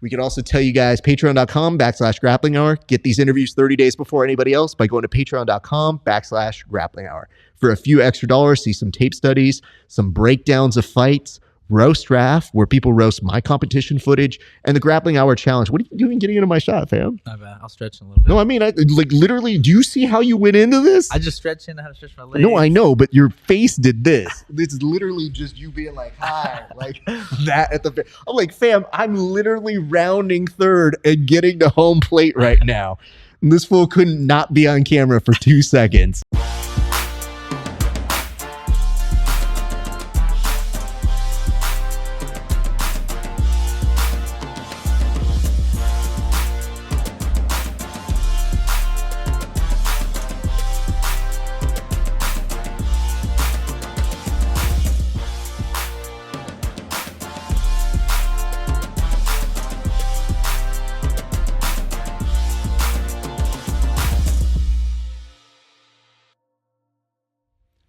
We can also tell you guys patreon.com/grappling hour. Get these interviews 30 days before anybody else by going to patreon.com/grappling hour. For a few extra dollars, see some tape studies, some breakdowns of fights, roast draft, where people roast my competition footage, and the Grappling Hour Challenge. What are you doing getting into my shot, fam? Not bad. I'll stretch in a little bit. No, I mean, literally, do you see how you went into this? I just stretched in how to stretch my legs. No, I know, but your face did this. This is literally just you being like, hi, like that at the... I'm like, fam, I'm literally rounding third and getting to home plate right now. And this fool couldn't not be on camera for 2 seconds.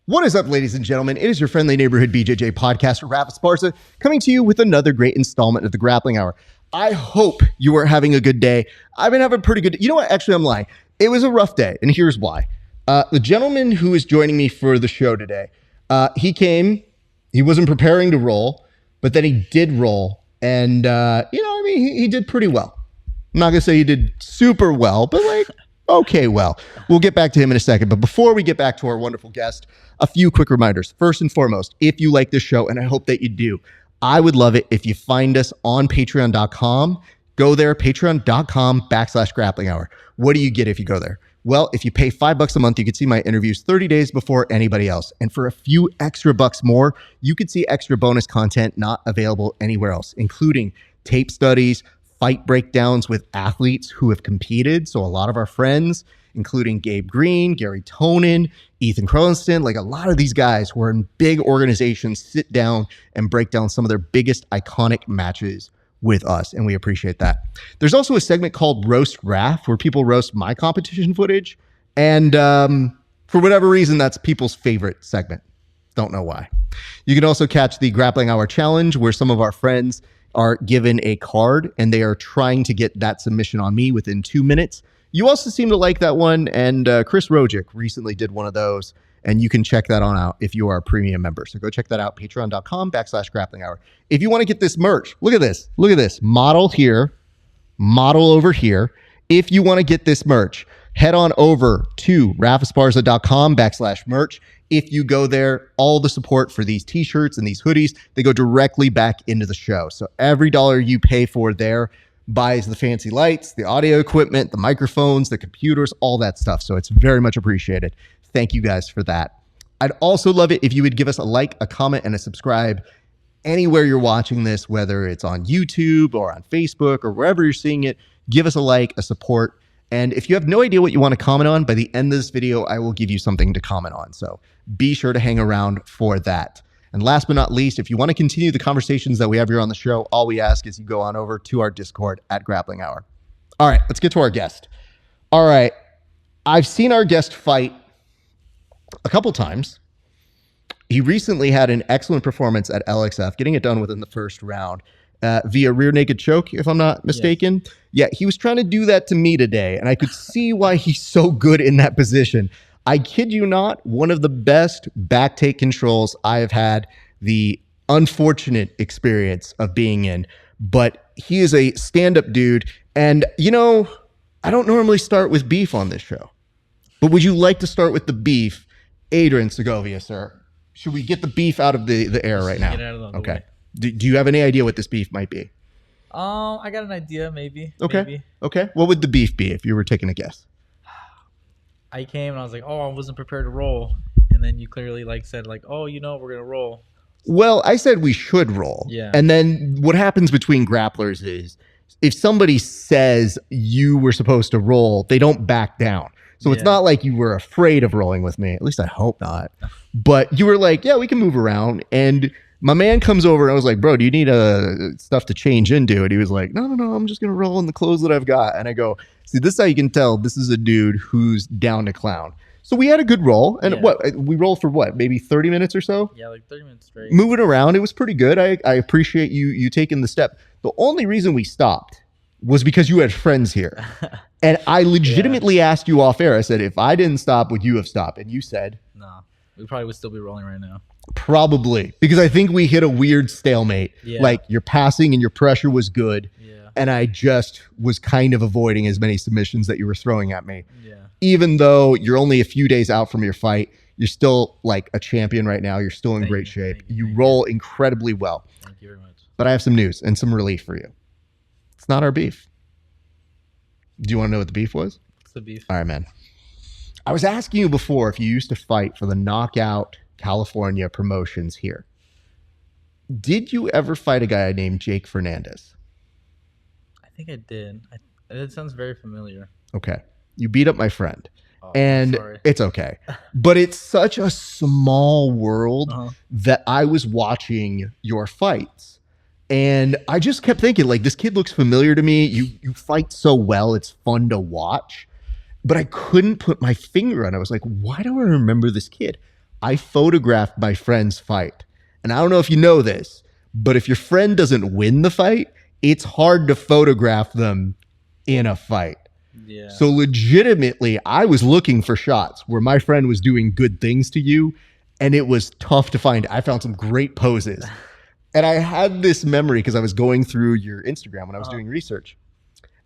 What is up, ladies and gentlemen? It is your friendly neighborhood BJJ podcaster, Raph Esparza, coming to you with another great installment of the Grappling Hour. I hope you are having a good day. I've been having a pretty good day. You know what? Actually, I'm lying. It was a rough day, and here's why. The gentleman who is joining me for the show today, he came. He wasn't preparing to roll, but then he did roll, and he did pretty well. I'm not gonna say he did super well, but okay, well, we'll get back to him in a second. But before we get back to our wonderful guest, a few quick reminders. First and foremost, if you like this show, and I hope that you do, I would love it if you find us on patreon.com. Go there, patreon.com/grappling hour. What do you get if you go there? Well, if you pay $5 a month, you can see my interviews 30 days before anybody else. And for a few extra bucks more, you could see extra bonus content not available anywhere else, including tape studies, fight breakdowns with athletes who have competed. So a lot of our friends, including Gabe Green, Gary Tonin, Ethan Crowenston, like a lot of these guys who are in big organizations sit down and break down some of their biggest iconic matches with us, and we appreciate that. There's also a segment called Roast Raph, where people roast my competition footage, and for whatever reason, that's people's favorite segment. Don't know why. You can also catch the Grappling Hour Challenge, where some of our friends are given a card, and they are trying to get that submission on me within 2 minutes. You also seem to like that one, and Chris Rojic recently did one of those, and you can check that on out if you are a premium member. So go check that out, patreon.com/grappling hour. If you want to get this merch, look at this. Look at this. Model here, model over here. If you want to get this merch, head on over to raphesparza.com/merch. If you go there, all the support for these t-shirts and these hoodies, they go directly back into the show. So every dollar you pay for there buys the fancy lights, the audio equipment, the microphones, the computers, all that stuff. So it's very much appreciated. Thank you guys for that. I'd also love it if you would give us a like, a comment, and a subscribe anywhere you're watching this, whether it's on YouTube or on Facebook or wherever you're seeing it. Give us a like, a support. And if you have no idea what you want to comment on, by the end of this video, I will give you something to comment on. So be sure to hang around for that. And last but not least, if you want to continue the conversations that we have here on the show, all we ask is you go on over to our Discord at Grappling Hour. All right, let's get to our guest. All right, I've seen our guest fight a couple times. He recently had an excellent performance at LXF, getting it done within the first round via rear naked choke, if I'm not mistaken. Yes. Yeah, he was trying to do that to me today, and I could see why he's so good in that position. I kid you not, one of the best back take controls I have had the unfortunate experience of being in, but he is a stand-up dude. And, I don't normally start with beef on this show, but would you like to start with the beef? Adrian Segovia, sir. Should we get the beef out of the air right now? Get it out of the way. Do you have any idea what this beef might be? I got an idea, maybe. Okay. Maybe. Okay. What would the beef be if you were taking a guess? I came and I was like, I wasn't prepared to roll. And then you clearly said we're going to roll. Well, I said we should roll. Yeah. And then what happens between grapplers is if somebody says you were supposed to roll, they don't back down. So it's not like you were afraid of rolling with me. At least I hope not. But you were like, yeah, we can move around. And my man comes over and I was like, bro, do you need stuff to change into? And he was like, no, I'm just going to roll in the clothes that I've got. And I go, see, this is how you can tell this is a dude who's down to clown. So we had a good roll. And we rolled for maybe 30 minutes or so? Yeah, 30 minutes straight. Moving around, it was pretty good. I appreciate you taking the step. The only reason we stopped was because you had friends here. And I legitimately asked you off air. I said, if I didn't stop, would you have stopped? And you said, No, we probably would still be rolling right now. probably, because I think we hit a weird stalemate. Yeah. Like your passing and your pressure was good. Yeah. And I just was kind of avoiding as many submissions that you were throwing at me. Yeah. Even though you're only a few days out from your fight, you're still like a champion right now. You're still in great shape. You roll incredibly well. Thank you very much. But I have some news and some relief for you. It's not our beef. Do you want to know what the beef was? What's the beef? All right, man. I was asking you before if you used to fight for the Knockout California promotions here. Did you ever fight a guy named Jake Fernandez? I think I did. It sounds very familiar. Okay. You beat up my friend. Oh, And sorry. it's okay. But it's such a small world that I was watching your fights. And I just kept thinking, like, this kid looks familiar to me. You fight so well. It's fun to watch. But I couldn't put my finger on it. I was like, why do I remember this kid? I photographed my friend's fight. And I don't know if you know this, but if your friend doesn't win the fight, it's hard to photograph them in a fight. Yeah. So legitimately, I was looking for shots where my friend was doing good things to you, and it was tough to find. I found some great poses. And I had this memory because I was going through your Instagram when I was doing research,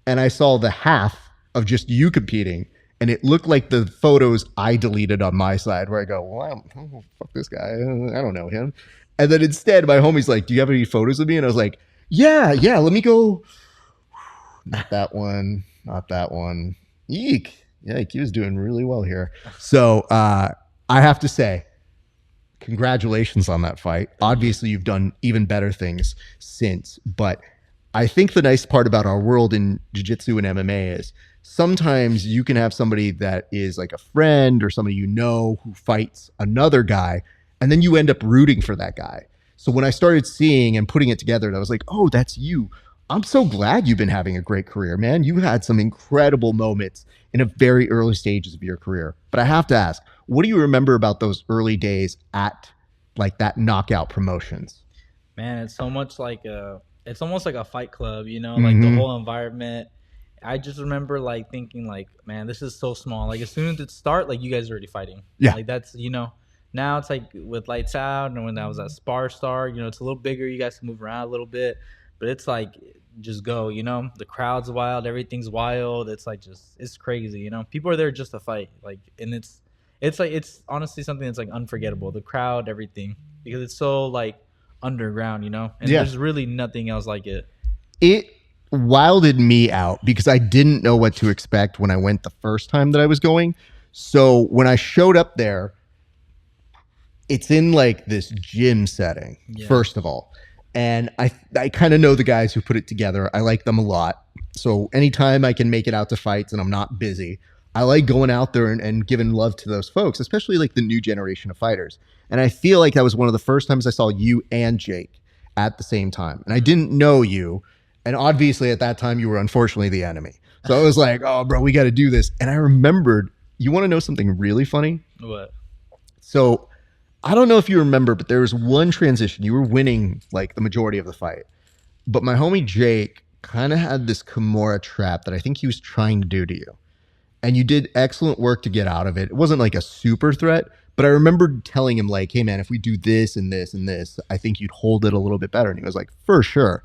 and I saw the half of just you competing, and it looked like the photos I deleted on my side where I go, well, fuck this guy. I don't know him. And then instead, my homie's like, do you have any photos of me? And I was like, yeah, let me go. Not that one. Not that one. Eek. Yeah, he was doing really well here. So I have to say, congratulations on that fight. Obviously, you've done even better things since. But I think the nice part about our world in jiu-jitsu and MMA is sometimes you can have somebody that is like a friend or somebody you know who fights another guy, and then you end up rooting for that guy. So when I started seeing and putting it together, and I was like, oh, that's you. I'm so glad you've been having a great career, man. You had some incredible moments in a very early stages of your career. But I have to ask, what do you remember about those early days at like that Knockout promotions? Man, it's so much like it's almost like a fight club, you know, like the whole environment. I just remember like thinking like, man, this is so small. Like as soon as it start, like you guys are already fighting. Yeah. Like that's, you know, now it's like with Lights Out and when I was at Spar Star, you know, it's a little bigger. You guys can move around a little bit. But it's like, just go, you know, the crowd's wild, everything's wild. It's like it's crazy, you know. People are there just to fight, like, and it's like it's honestly something that's like unforgettable. The crowd, everything, because it's so like underground, you know, and there's really nothing else like it. It wilded me out because I didn't know what to expect when I went the first time that I was going. So when I showed up there, it's in like this gym setting, first of all. And I kind of know the guys who put it together. I like them a lot. So anytime I can make it out to fights and I'm not busy, I like going out there and giving love to those folks, especially like the new generation of fighters. And I feel like that was one of the first times I saw you and Jake at the same time. And I didn't know you. And obviously at that time you were unfortunately the enemy. So I was like, oh, bro, we got to do this. And I remembered, you want to know something really funny? What? So I don't know if you remember, but there was one transition. You were winning like the majority of the fight. But my homie Jake kind of had this Kimura trap that I think he was trying to do to you. And you did excellent work to get out of it. It wasn't like a super threat, but I remember telling him like, hey man, if we do this and this and this, I think you'd hold it a little bit better. And he was like, for sure.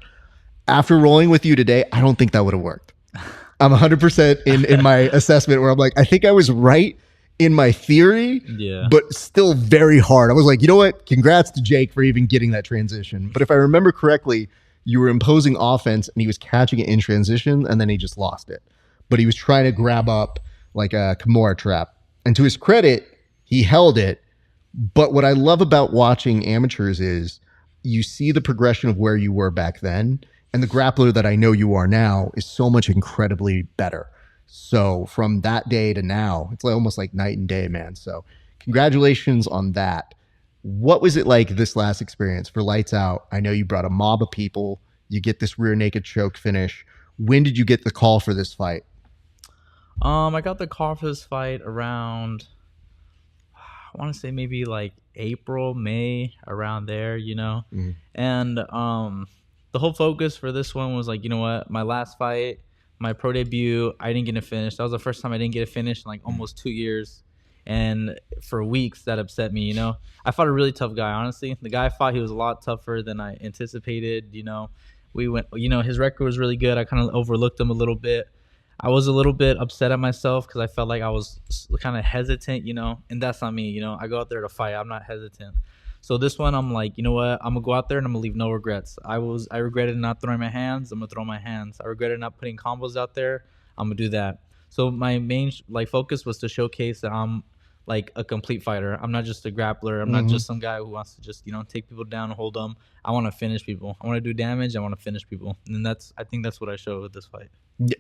After rolling with you today, I don't think that would have worked. I'm 100% in my assessment where I'm like, I think I was right in my theory, but still very hard. I was like, you know what? Congrats to Jake for even getting that transition. But if I remember correctly, you were imposing offense and he was catching it in transition and then he just lost it. But he was trying to grab up like a Kimura trap. And to his credit, he held it. But what I love about watching amateurs is you see the progression of where you were back then. And the grappler that I know you are now is so much incredibly better. So from that day to now, it's almost like night and day, man. So congratulations on that. What was it like this last experience for Lights Out? I know you brought a mob of people. You get this rear naked choke finish. When did you get the call for this fight? I got the call for this fight around, I want to say maybe like April, May, around there, you know. And the whole focus for this one was like, you know what, my last fight, My pro debut, I didn't get a finish. That was the first time I didn't get a finish in like almost 2 years. And for weeks, that upset me, you know. I fought a really tough guy, honestly. The guy I fought, he was a lot tougher than I anticipated, you know. We went, you know, his record was really good. I kind of overlooked him a little bit. I was a little bit upset at myself because I felt like I was kind of hesitant, you know, and that's not me, you know. I go out there to fight. I'm not hesitant. So this one, I'm like, you know what? I'm gonna go out there and I'm gonna leave no regrets. I regretted not throwing my hands. I'm gonna throw my hands. I regretted not putting combos out there. I'm gonna do that. So my main focus was to showcase that I'm like a complete fighter. I'm not just a grappler. I'm not just some guy who wants to just, you know, take people down and hold them. I want to finish people. I want to do damage. I want to finish people. And I think that's what I showed with this fight.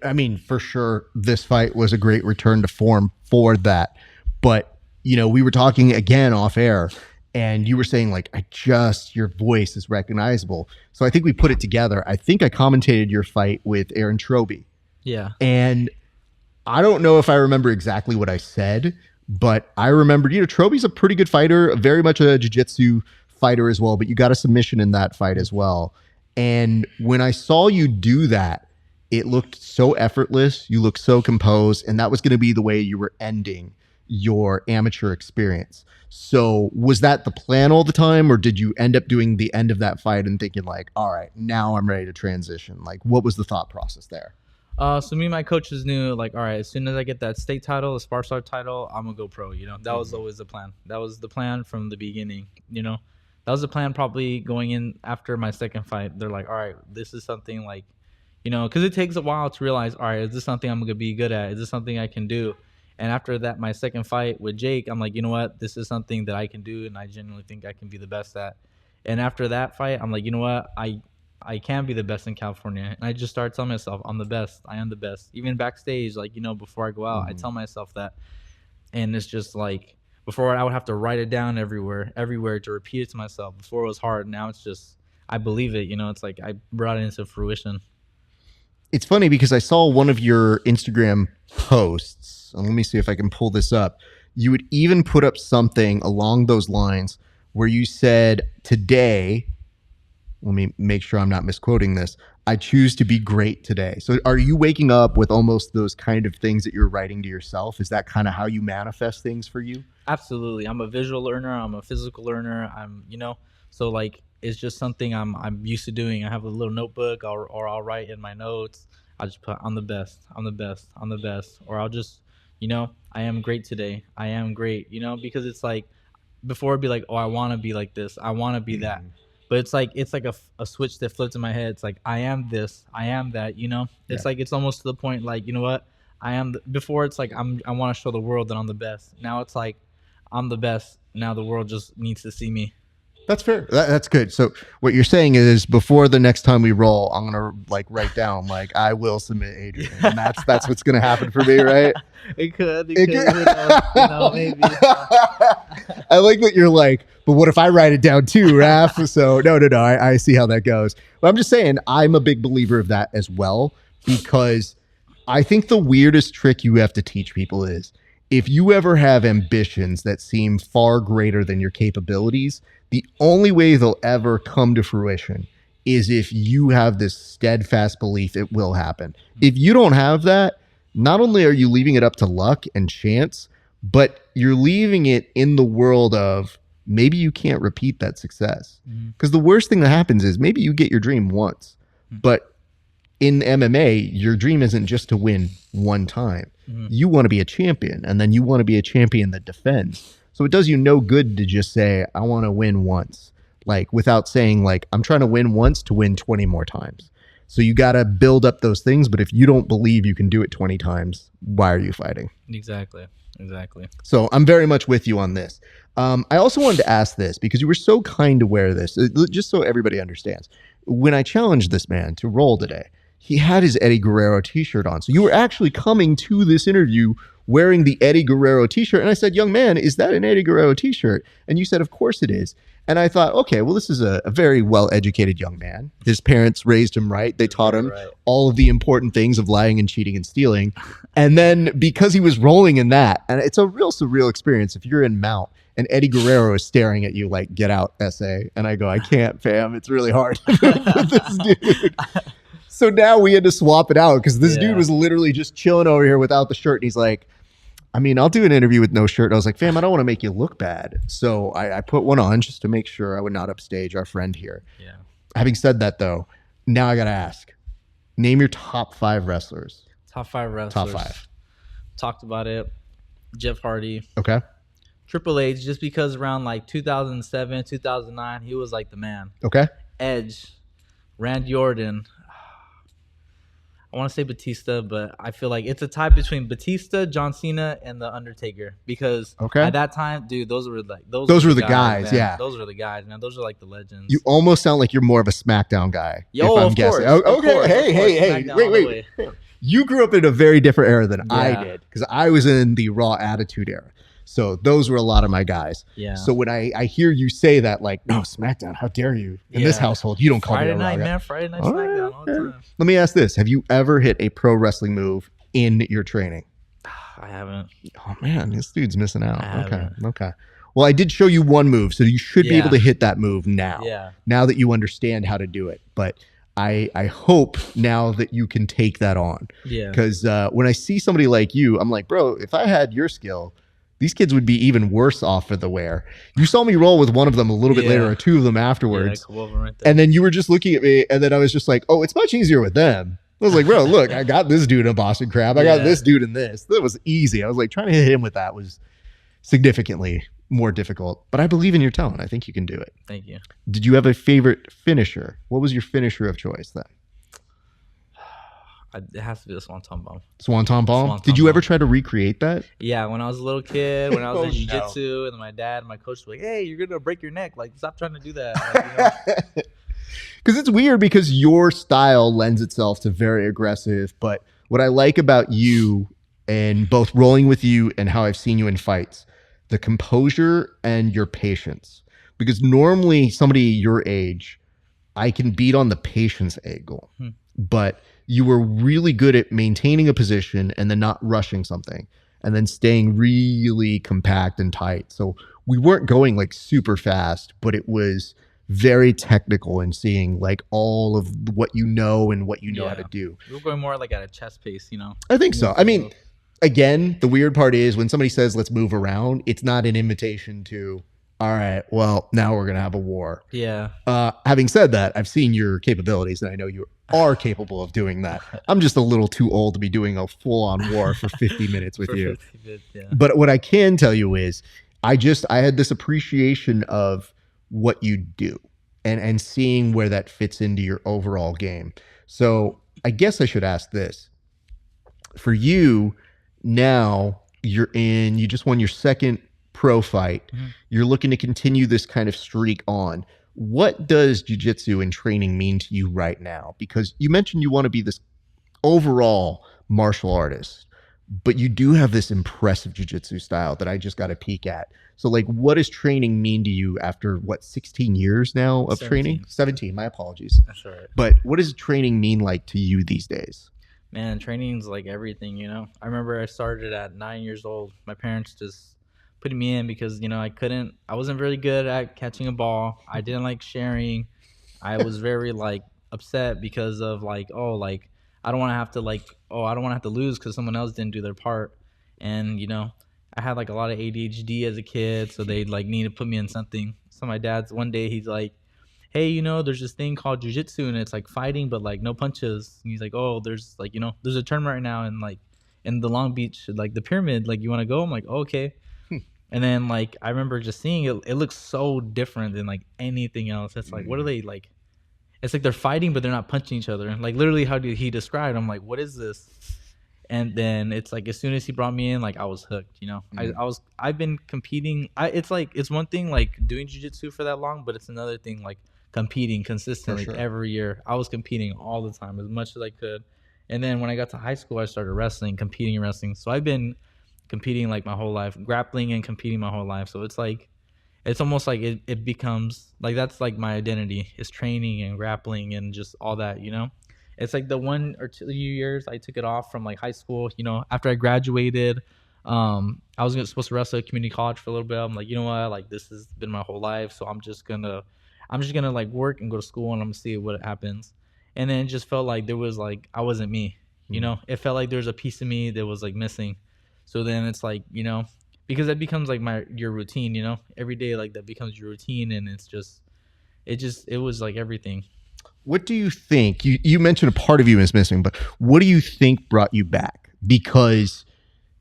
I mean, for sure, this fight was a great return to form for that. But, you know, we were talking again off air and you were saying like, your voice is recognizable. So I think we put it together. I think I commentated your fight with Aaron Troby. Yeah. And I don't know if I remember exactly what I said, but I remembered, you know, Troby's a pretty good fighter, very much a jiu-jitsu fighter as well, but you got a submission in that fight as well. And when I saw you do that, it looked so effortless. You looked so composed, and that was going to be the way you were ending your amateur experience. So was that the plan all the time, or did you end up doing the end of that fight and thinking like, all right, now I'm ready to transition? Like, what was the thought process there? So me and my coaches knew, like, all right, as soon as I get that state title, the Spar Star title, I'm gonna go pro. You know, that was always the plan. That was the plan from the beginning. You know, that was the plan probably going in after my second fight. They're like, all right, this is something like, you know, because it takes a while to realize, all right, is this something I'm gonna be good at? Is this something I can do? And after that, my second fight with Jake, I'm like, you know what, this is something that I can do, and I genuinely think I can be the best at. And after that fight, I'm like, you know what, I can be the best in California. And I just started telling myself, I'm the best. I am the best. Even backstage, like, you know, before I go out, I tell myself that. And it's just like, before I would have to write it down everywhere to repeat it to myself. Before it was hard. Now it's just, I believe it. You know, it's like I brought it into fruition. It's funny because I saw one of your Instagram posts. Let me see if I can pull this up. You would even put up something along those lines where you said, today, let me make sure I'm not misquoting this, I choose to be great today. So are you waking up with almost those kind of things that you're writing to yourself? Is that kind of how you manifest things for you? Absolutely. I'm a visual learner. I'm a physical learner. I'm, you know, so like, it's just something I'm used to doing. I have a little notebook or I'll write in my notes. I'll just put, I'm the best, I'm the best, I'm the best. Or I'll just, you know, I am great today. I am great, you know, because it's like, before it'd be like, oh, I want to be like this. I want to be that. But it's like a switch that flips in my head. It's like, I am this, I am that, you know. It's like, it's almost to the point like, you know what, before it's like I want to show the world that I'm the best. Now it's like, I'm the best. Now the world just needs to see me. That's fair. That's good. So what you're saying is, before the next time we roll, I'm gonna like write down like, I will submit Adrian, and that's what's gonna happen for me, right? It could. Who knows? You know, maybe. I like that you're like, but what if I write it down too, Raph? So no. I see how that goes. But I'm just saying, I'm a big believer of that as well, because I think the weirdest trick you have to teach people is, if you ever have ambitions that seem far greater than your capabilities, the only way they'll ever come to fruition is if you have this steadfast belief it will happen. If you don't have that, not only are you leaving it up to luck and chance, but you're leaving it in the world of maybe you can't repeat that success. Because the worst thing that happens is maybe you get your dream once, but in MMA, your dream isn't just to win one time. You want to be a champion, and then you want to be a champion that defends. So it does you no good to just say, I want to win once, like without saying like, I'm trying to win once to win 20 more times. So you got to build up those things. But if you don't believe you can do it 20 times, why are you fighting? Exactly. So I'm very much with you on this. I also wanted to ask this because you were so kind to wear this, just so everybody understands. When I challenged this man to roll today, he had his Eddie Guerrero t-shirt on. So you were actually coming to this interview wearing the Eddie Guerrero t-shirt. And I said, young man, is that an Eddie Guerrero t-shirt? And you said, of course it is. And I thought, okay, well, this is a very well-educated young man. His parents raised him right. They taught him all of the important things of lying and cheating and stealing. And then because he was rolling in that, and it's a real surreal experience if you're in Mount and Eddie Guerrero is staring at you like, get out, SA. And I go, I can't, fam. It's really hard with this dude. So now we had to swap it out because this Yeah. dude was literally just chilling over here without the shirt. And he's like, I mean, I'll do an interview with no shirt. I was like, fam, I don't want to make you look bad. So I put one on just to make sure I would not upstage our friend here. Yeah. Having said that, though, now I got to ask, name your top 5 wrestlers. Top 5 wrestlers. Top 5. Talked about it. Jeff Hardy. Okay. Triple H, just because around like 2007, 2009, he was like the man. Okay. Edge. Randy Orton. I want to say Batista, but I feel like it's a tie between Batista, John Cena, and The Undertaker. Because at that time, dude, those were the guys, yeah. Those were the guys, man. Those are like the legends. You almost sound like you're more of a SmackDown guy. Yo, if I'm of guessing. course. Oh, okay. Of course, Hey. Wait. You grew up in a very different era than I did because I was in the Raw Attitude era. So those were a lot of my guys. Yeah. So when I hear you say that, like, no, SmackDown, how dare you? In this household, you don't call Friday me a night, Raw guy. man. Friday night SmackDown all the time. Let me ask this. Have you ever hit a pro wrestling move in your training? I haven't. Oh, man, this dude's missing out. I haven't. Okay. Well, I did show you one move, so you should be able to hit that move now. Yeah. Now that you understand how to do it. But I hope now that you can take that on. Yeah. Because when I see somebody like you, I'm like, bro, if I had your skill, these kids would be even worse off for the wear. You saw me roll with one of them a little bit later, or 2 of them afterwards. Yeah, right there. And then you were just looking at me, and then I was just like, oh, it's much easier with them. I was like, bro, look, I got this dude in Boston Crab. I got this dude in this. That was easy. I was like, trying to hit him with that was significantly more difficult. But I believe in your talent. I think you can do it. Thank you. Did you have a favorite finisher? What was your finisher of choice then? It has to be the Swanton Bomb. Swanton Bomb? Swanton Did you Bomb. ever try to recreate that? Yeah, when I was a little kid, when I was Oh, in Jiu-Jitsu, and my dad and my coach were like, hey, you're going to break your neck. Like, stop trying to do that. Like, Because it's weird because your style lends itself to very aggressive. But what I like about you and both rolling with you and how I've seen you in fights, the composure and your patience. Because normally somebody your age, I can beat on the patience angle. But you were really good at maintaining a position and then not rushing something and then staying really compact and tight. So we weren't going like super fast, but it was very technical in seeing like all of what you know and what you know how to do. We were going more like at a chest pace, I think so. I mean, again, the weird part is when somebody says, let's move around, it's not an invitation to, all right, well, now we're going to have a war. Yeah. Having said that, I've seen your capabilities and I know you are capable of doing that. I'm just a little too old to be doing a full-on war for 50 minutes with you. 50 minutes, yeah. But what I can tell you is I had this appreciation of what you do and seeing where that fits into your overall game. So I guess I should ask this. For you, now you just won your second pro fight. You're looking to continue this kind of streak on. What does jiu-jitsu and training mean to you right now? Because you mentioned you want to be this overall martial artist, but you do have this impressive jiu-jitsu style that I just got a peek at. So like, what does training mean to you after 16 years now of 17. training? 17, my apologies. That's all right. But what does training mean like to you these days? Man, training's like everything, I remember I started at 9 years old. My parents just putting me in because, I wasn't very good at catching a ball. I didn't like sharing. I was very like upset because of I don't want to have to lose because someone else didn't do their part. And, I had like a lot of ADHD as a kid. So they need to put me in something. So my dad's one day, he's like, hey, there's this thing called jiu-jitsu and it's like fighting, but like no punches. And he's like, oh, there's there's a tournament right now in the Long Beach, the pyramid, you want to go? I'm like, oh, okay. And then I remember just seeing it. It looks so different than anything else. It's what are they like? It's they're fighting, but they're not punching each other. Literally, how did he describe? I'm like, what is this? And then it's as soon as he brought me in, I was hooked. I've been competing. It's one thing doing jiu-jitsu for that long, but it's another thing competing consistently every year. I was competing all the time as much as I could. And then when I got to high school, I started competing in wrestling. So I've been competing my whole life, grappling and competing my whole life. So it's it's almost it becomes that's my identity is training and grappling and just all that. It's the 1 or 2 years I took it off from high school. After I graduated, I was supposed to wrestle at community college for a little bit. I'm like, you know what, this has been my whole life, so I'm just gonna work and go to school and I'm gonna see what happens. and then it just felt like there was like I wasn't me. You know, it felt like there was a piece of me that was like missing. So then it's like, you know, because that becomes like your routine. You know, every day like that becomes your routine, and it's just it was like everything. What do you think? You mentioned a part of you is missing, but what do you think brought you back? Because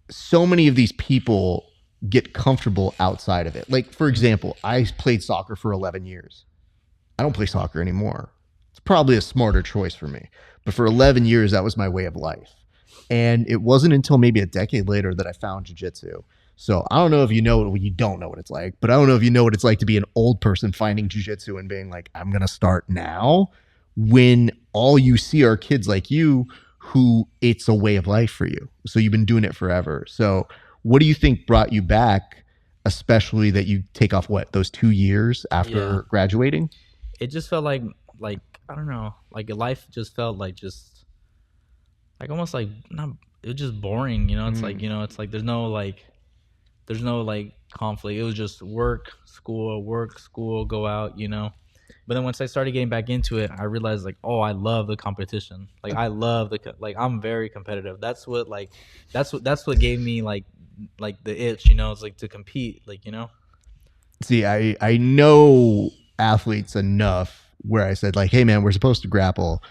so many of these people get comfortable outside of it. Like, for example, I played soccer for 11 years. I don't play soccer anymore. It's probably a smarter choice for me. But for 11 years, that was my way of life. And it wasn't until maybe a decade later that I found jiu-jitsu. So I don't know if you know it, well, you don't know what it's like, but I don't know if you know what it's like to be an old person finding jiu-jitsu and being like, I'm going to start now, when all you see are kids like you who it's a way of life for you. So you've been doing it forever. So what do you think brought you back, especially that you take off those 2 years after graduating? It just felt like I don't know, like life just felt like almost like not, it was just boring, you know. It's like, you know, it's like there's no like conflict. It was just work, school, go out, you know. But then once I started getting back into it, I realized like, oh, I love the competition. Like I love I'm very competitive. That's what gave me like the itch, you know. It's like to compete, like, you know. See, I know athletes enough where I said like, hey man, we're supposed to grapple.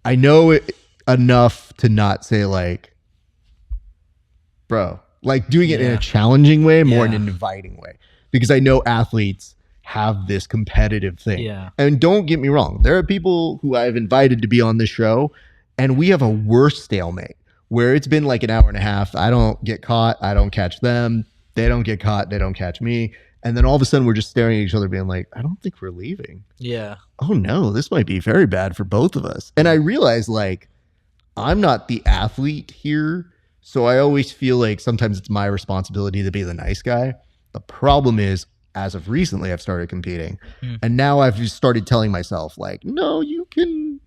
I know it enough to not say like, bro, like doing it in a challenging way, more in an inviting way, because I know athletes have this competitive thing. Yeah. And don't get me wrong, there are people who I've invited to be on this show, and we have a worse stalemate where it's been like an hour and a half. I don't get caught, I don't catch them. They don't get caught, they don't catch me. And then all of a sudden we're just staring at each other being like, I don't think we're leaving. Yeah. Oh no, this might be very bad for both of us. And I realize like, I'm not the athlete here. So I always feel like sometimes it's my responsibility to be the nice guy. The problem is, as of recently, I've started competing, and now I've just started telling myself like, no, you can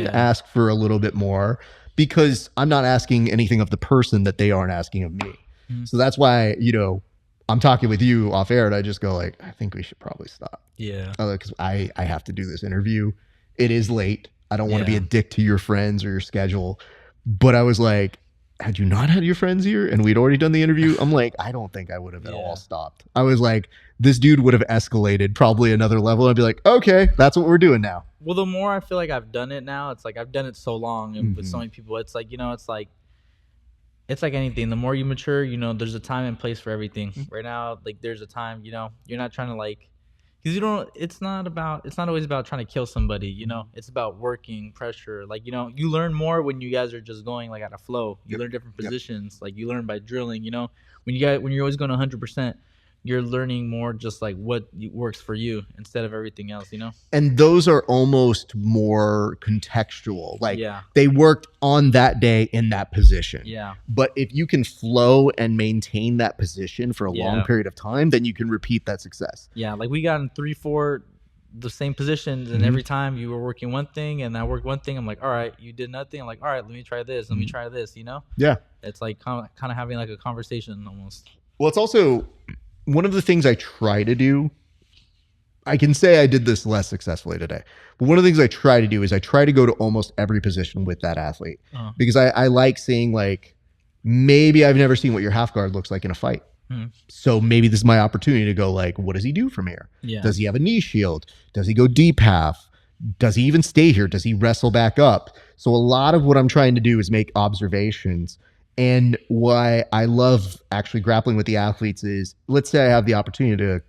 ask for a little bit more, because I'm not asking anything of the person that they aren't asking of me. So that's why, you know, I'm talking with you off air and I just go like, I think we should probably stop. Yeah. Because I have to do this interview. It is late. I don't want to be a dick to your friends or your schedule. But I was like, had you not had your friends here and we'd already done the interview, I'm like, I don't think I would have at all stopped. I was like, this dude would have escalated probably another level. I'd be like, okay, that's what we're doing now. Well, the more I feel like I've done it now, it's like I've done it so long and with so many people, it's like, you know, it's like anything. The more you mature, you know, there's a time and place for everything. Right now, like there's a time, you know, you're not trying to like, because you don't, it's not always about trying to kill somebody, you know. It's about working, pressure. Like, you know, you learn more when you guys are just going like at a flow. You learn different positions. Like you learn by drilling, you know. When you're always going 100%, you're learning more just like what works for you instead of everything else, you know. And those are almost more contextual. Like they worked on that day in that position. Yeah. But if you can flow and maintain that position for a long period of time, then you can repeat that success. Yeah. Like we got in 3-4 the same positions, and every time you were working one thing and I worked one thing, I'm like, all right, you did nothing. I'm like, all right, let me try this. Let me try this, you know? Yeah. It's like kind of having like a conversation almost. Well, it's also one of the things I try to do. I can say I did this less successfully today, but one of the things I try to do is I try to go to almost every position with that athlete, because I like seeing like, maybe I've never seen what your half guard looks like in a fight. So maybe this is my opportunity to go like, what does he do from here? Yeah. Does he have a knee shield? Does he go deep half? Does he even stay here? Does he wrestle back up? So a lot of what I'm trying to do is make observations. And why I love actually grappling with the athletes is, let's say I have the opportunity to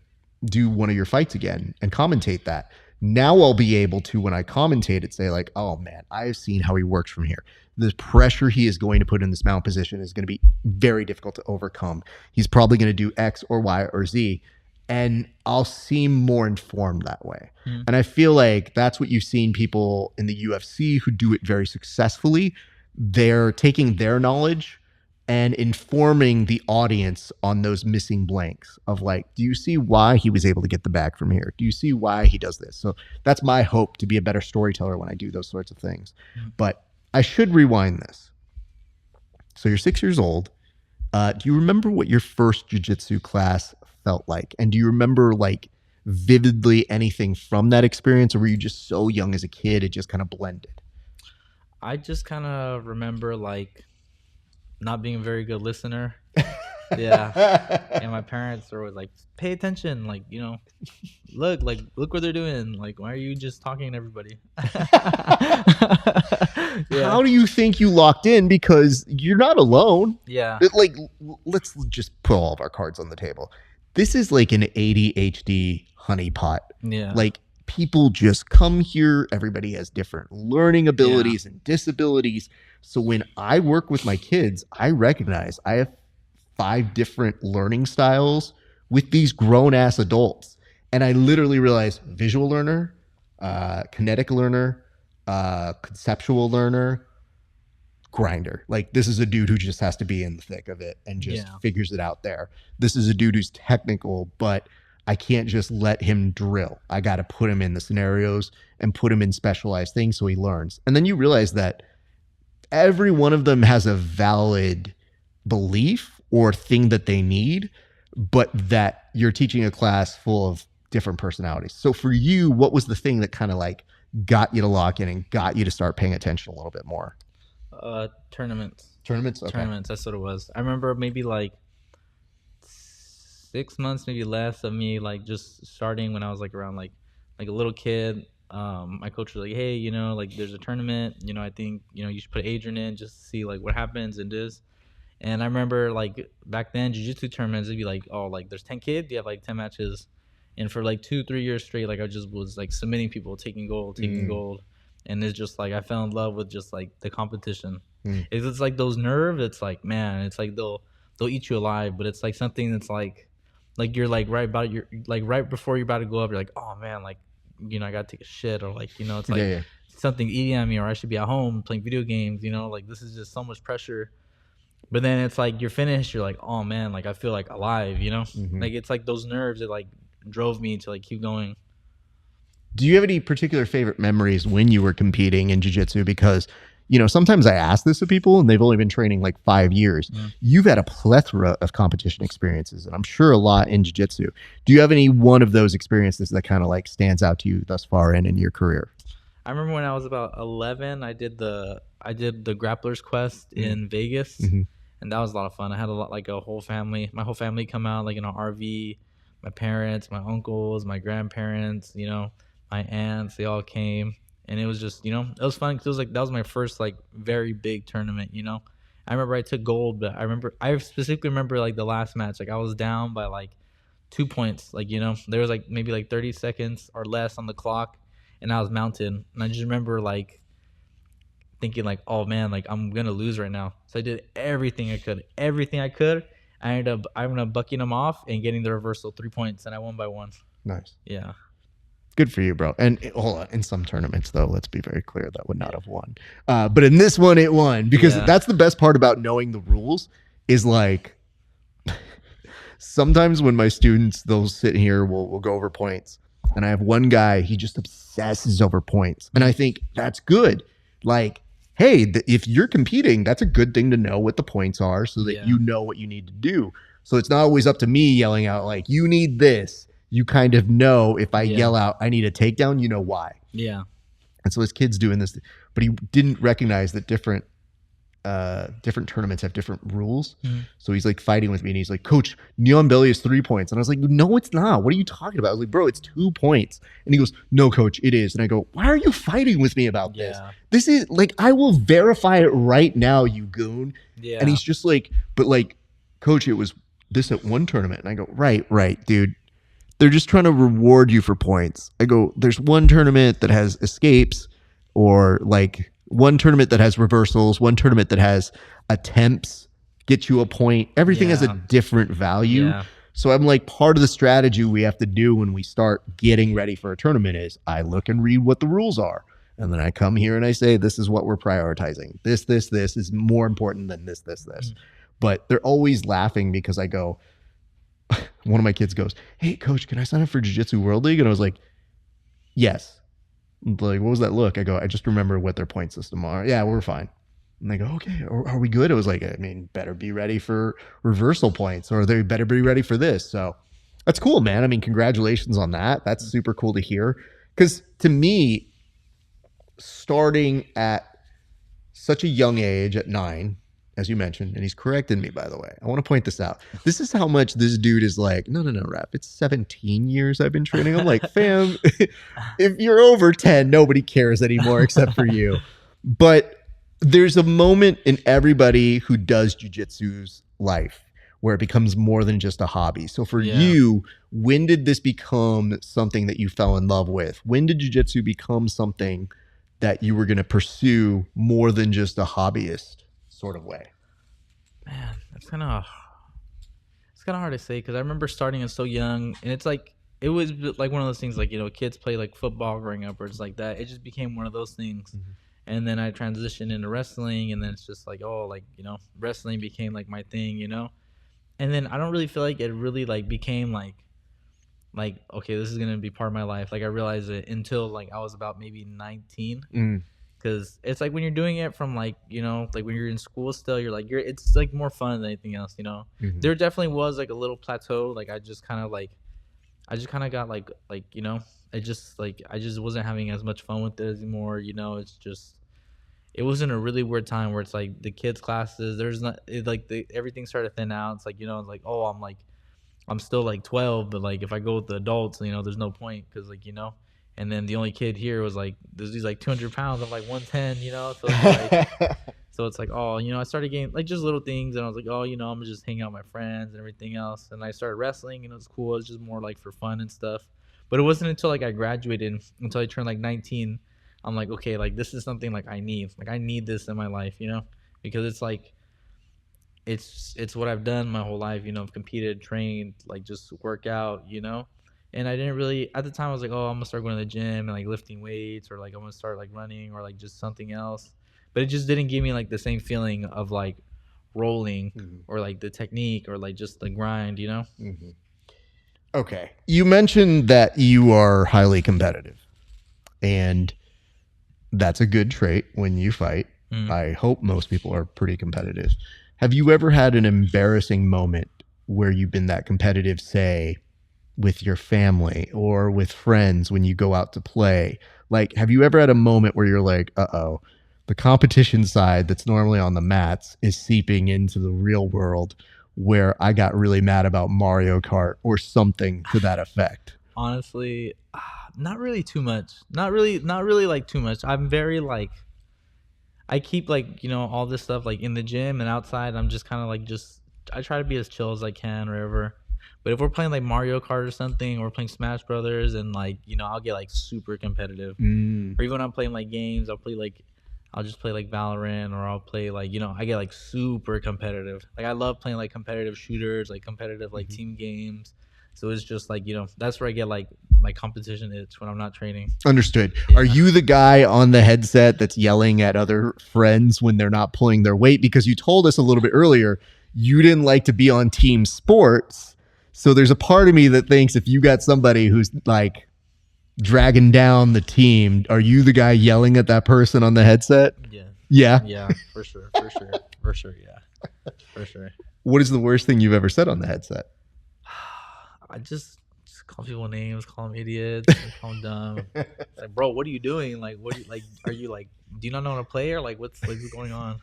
do one of your fights again and commentate that. Now I'll be able to, when I commentate it, say like, oh man, I've seen how he works from here. The pressure he is going to put in this mount position is going to be very difficult to overcome. He's probably going to do X or Y or Z. And I'll seem more informed that way. And I feel like that's what you've seen people in the UFC who do it very successfully. They're taking their knowledge and informing the audience on those missing blanks of like, do you see why he was able to get the bag from here? Do you see why he does this? So that's my hope, to be a better storyteller when I do those sorts of things. But I should rewind this. So you're 6 years old. Do you remember what your first jiu-jitsu class felt like? And do you remember like vividly anything from that experience, or were you just so young as a kid it just kind of blended? I just kind of remember like not being a very good listener. Yeah. And my parents were always like, pay attention. Like, look what they're doing. Like, why are you just talking to everybody? Yeah. How do you think you locked in? Because you're not alone. Yeah. Like, let's just put all of our cards on the table. This is like an ADHD honeypot. Yeah. Like, people just come here. Everybody has different learning abilities and disabilities. So when I work with my kids, I recognize I have 5 different learning styles with these grown ass adults. And I literally realize visual learner, kinetic learner, conceptual learner, grinder. Like, this is a dude who just has to be in the thick of it and just figures it out there. This is a dude who's technical, but I can't just let him drill. I got to put him in the scenarios and put him in specialized things so he learns. And then you realize that every one of them has a valid belief or thing that they need, but that you're teaching a class full of different personalities. So for you, what was the thing that kind of like got you to lock in and got you to start paying attention a little bit more? Tournaments. Okay. Tournaments. That's what it was. I remember maybe like 6 months, maybe less of me like just starting when I was like around like a little kid. My coach was like, hey, like there's a tournament, I think, you should put Adrian in just to see like what happens and this. And I remember like back then jiu-jitsu tournaments, it'd be like, oh, like there's 10 kids, you have like 10 matches. And for like 2-3 years straight, like I just was like submitting people, taking gold. And it's just like I fell in love with just like the competition. It's like those nerves, it's like, man, it's like they'll eat you alive, but it's like something that's like you're like you're like right before you're about to go up, you're like, oh man, like, I gotta take a shit, or like, it's like something eating at me, or I should be at home playing video games, like this is just so much pressure. But then it's like you're finished, you're like, oh man, like I feel like alive, like it's like those nerves that like drove me to like keep going. Do you have any particular favorite memories when you were competing in jiu-jitsu? Because sometimes I ask this to people and they've only been training like 5 years. You've had a plethora of competition experiences, and I'm sure a lot in jiu-jitsu. Do you have any one of those experiences that kind of like stands out to you thus far in your career? I remember when I was about 11, I did the Grappler's Quest in Vegas, and that was a lot of fun. I had my whole family come out like in an RV, my parents, my uncles, my grandparents, my aunts, they all came. And it was just, it was fun because it was like, that was my first like very big tournament, I remember I took gold, but I specifically remember like the last match, like I was down by like 2 points, like, there was like maybe like 30 seconds or less on the clock, and I was mounted. And I just remember like thinking like, oh man, like I'm going to lose right now. So I did everything I could. I ended up bucking them off and getting the reversal 3 points, and I won by 1. Nice. Yeah. Good for you, bro. And hold on, in some tournaments, though, let's be very clear, that would not have won. But in this one, it won, because that's the best part about knowing the rules is like sometimes when my students, they'll sit here, we'll go over points. And I have one guy, he just obsesses over points. And I think that's good. Like, hey, if you're competing, that's a good thing to know what the points are so that you know what you need to do. So it's not always up to me yelling out like, you need this. You kind of know if I yell out, I need a takedown, you know why. Yeah. And so his kid's doing this, but he didn't recognize that different tournaments have different rules. So he's like fighting with me and he's like, Coach, Neon Belly is 3 points. And I was like, no, it's not. What are you talking about? I was like, bro, it's 2 points. And he goes, no, Coach, it is. And I go, why are you fighting with me about this? This is like, I will verify it right now, you goon. Yeah. And he's just like, but like, Coach, it was this at one tournament. And I go, right, dude. They're just trying to reward you for points. I go, there's one tournament that has escapes, or like one tournament that has reversals, one tournament that has attempts, get you a point. Everything has a different value. So I'm like, part of the strategy we have to do when we start getting ready for a tournament is I look and read what the rules are. And then I come here and I say, this is what we're prioritizing. This is more important than this. But they're always laughing because I go, one of my kids goes, hey, Coach, can I sign up for Jiu-Jitsu World League? And I was like, yes. Like, what was that look? I go, I just remember what their point system are. Yeah, we're fine. And they go, okay, are we good? It was like, I mean, better be ready for reversal points, or they better be ready for this. So that's cool, man. I mean, congratulations on that. That's super cool to hear. Because to me, starting at such a young age at 9, as you mentioned, and he's corrected me, by the way. I want to point this out. This is how much this dude is like, no, Rap. It's 17 years I've been training. I'm like, fam, if you're over 10, nobody cares anymore except for you. But there's a moment in everybody who does jiu-jitsu's life where it becomes more than just a hobby. So for you, when did this become something that you fell in love with? When did jiu-jitsu become something that you were going to pursue more than just a hobbyist sort of way? Man, it's kind of hard to say because I remember starting it so young, and it's like it was like one of those things like, you know, kids play like football growing up or it's like that. It just became one of those things. Mm-hmm. And then I transitioned into wrestling, and then it's just like, oh, like, you know, wrestling became like my thing, you know. And then I don't really feel like it really like became like okay, this is gonna be part of my life. Like I realized it until like I was about maybe 19, because it's like when you're doing it from like, you know, like when you're in school still, you're like it's like more fun than anything else, you know. Mm-hmm. There definitely was like a little plateau. Like I just kind of got like you know, I just wasn't having as much fun with it anymore, you know. It was in a really weird time where it's like the kids classes, everything started to thin out. It's like, you know, it's like, oh, I'm still like 12, but like if I go with the adults, you know, there's no point because like, you know. And then the only kid here was like, he's like 200 pounds. I'm like 110, you know. So it's like, oh, you know, I started getting like just little things, and I was like, oh, you know, I'm gonna just hang out with my friends and everything else. And I started wrestling, and it was cool. It was just more like for fun and stuff. But it wasn't until like I graduated, until I turned like 19. I'm like, okay, like this is something like I need this in my life, you know, because it's like, it's what I've done my whole life, you know. I've competed, trained, like just work out, you know. And I didn't really, at the time I was like, oh, I'm gonna start going to the gym and like lifting weights, or like I'm gonna start like running, or like just something else. But it just didn't give me like the same feeling of like rolling, mm-hmm. or like the technique, or like just the grind, you know. Mm-hmm. Okay, you mentioned that you are highly competitive, and that's a good trait when you fight. I hope most people are pretty competitive. Have you ever had an embarrassing moment where you've been that competitive, say, with your family or with friends when you go out to play? Like, have you ever had a moment where you're like, uh-oh, the competition side that's normally on the mats is seeping into the real world, where I got really mad about Mario Kart or something to that effect? Honestly, not really too much. Not really like too much. I'm very like, I keep like, you know, all this stuff like in the gym and outside. I'm just kind of like, I try to be as chill as I can or whatever. But if we're playing like Mario Kart or something, or we're playing Smash Brothers, and like, you know, I'll get like super competitive. Or even when I'm playing like games, I'll just play like Valorant, or I'll play like, you know, I get like super competitive. Like I love playing like competitive shooters, like competitive like team games. So it's just like, you know, that's where I get like my competition itch when I'm not training. Understood. Yeah. Are you the guy on the headset that's yelling at other friends when they're not pulling their weight? Because you told us a little bit earlier, you didn't like to be on team sports. So there's a part of me that thinks if you got somebody who's like dragging down the team, are you the guy yelling at that person on the headset? Yeah. Yeah. Yeah, for sure. Yeah. For sure. What is the worst thing you've ever said on the headset? I just call people names, call them idiots, call them dumb. It's like, bro, what are you doing? Like, are you like, do you not know how to play, or like, what's going on?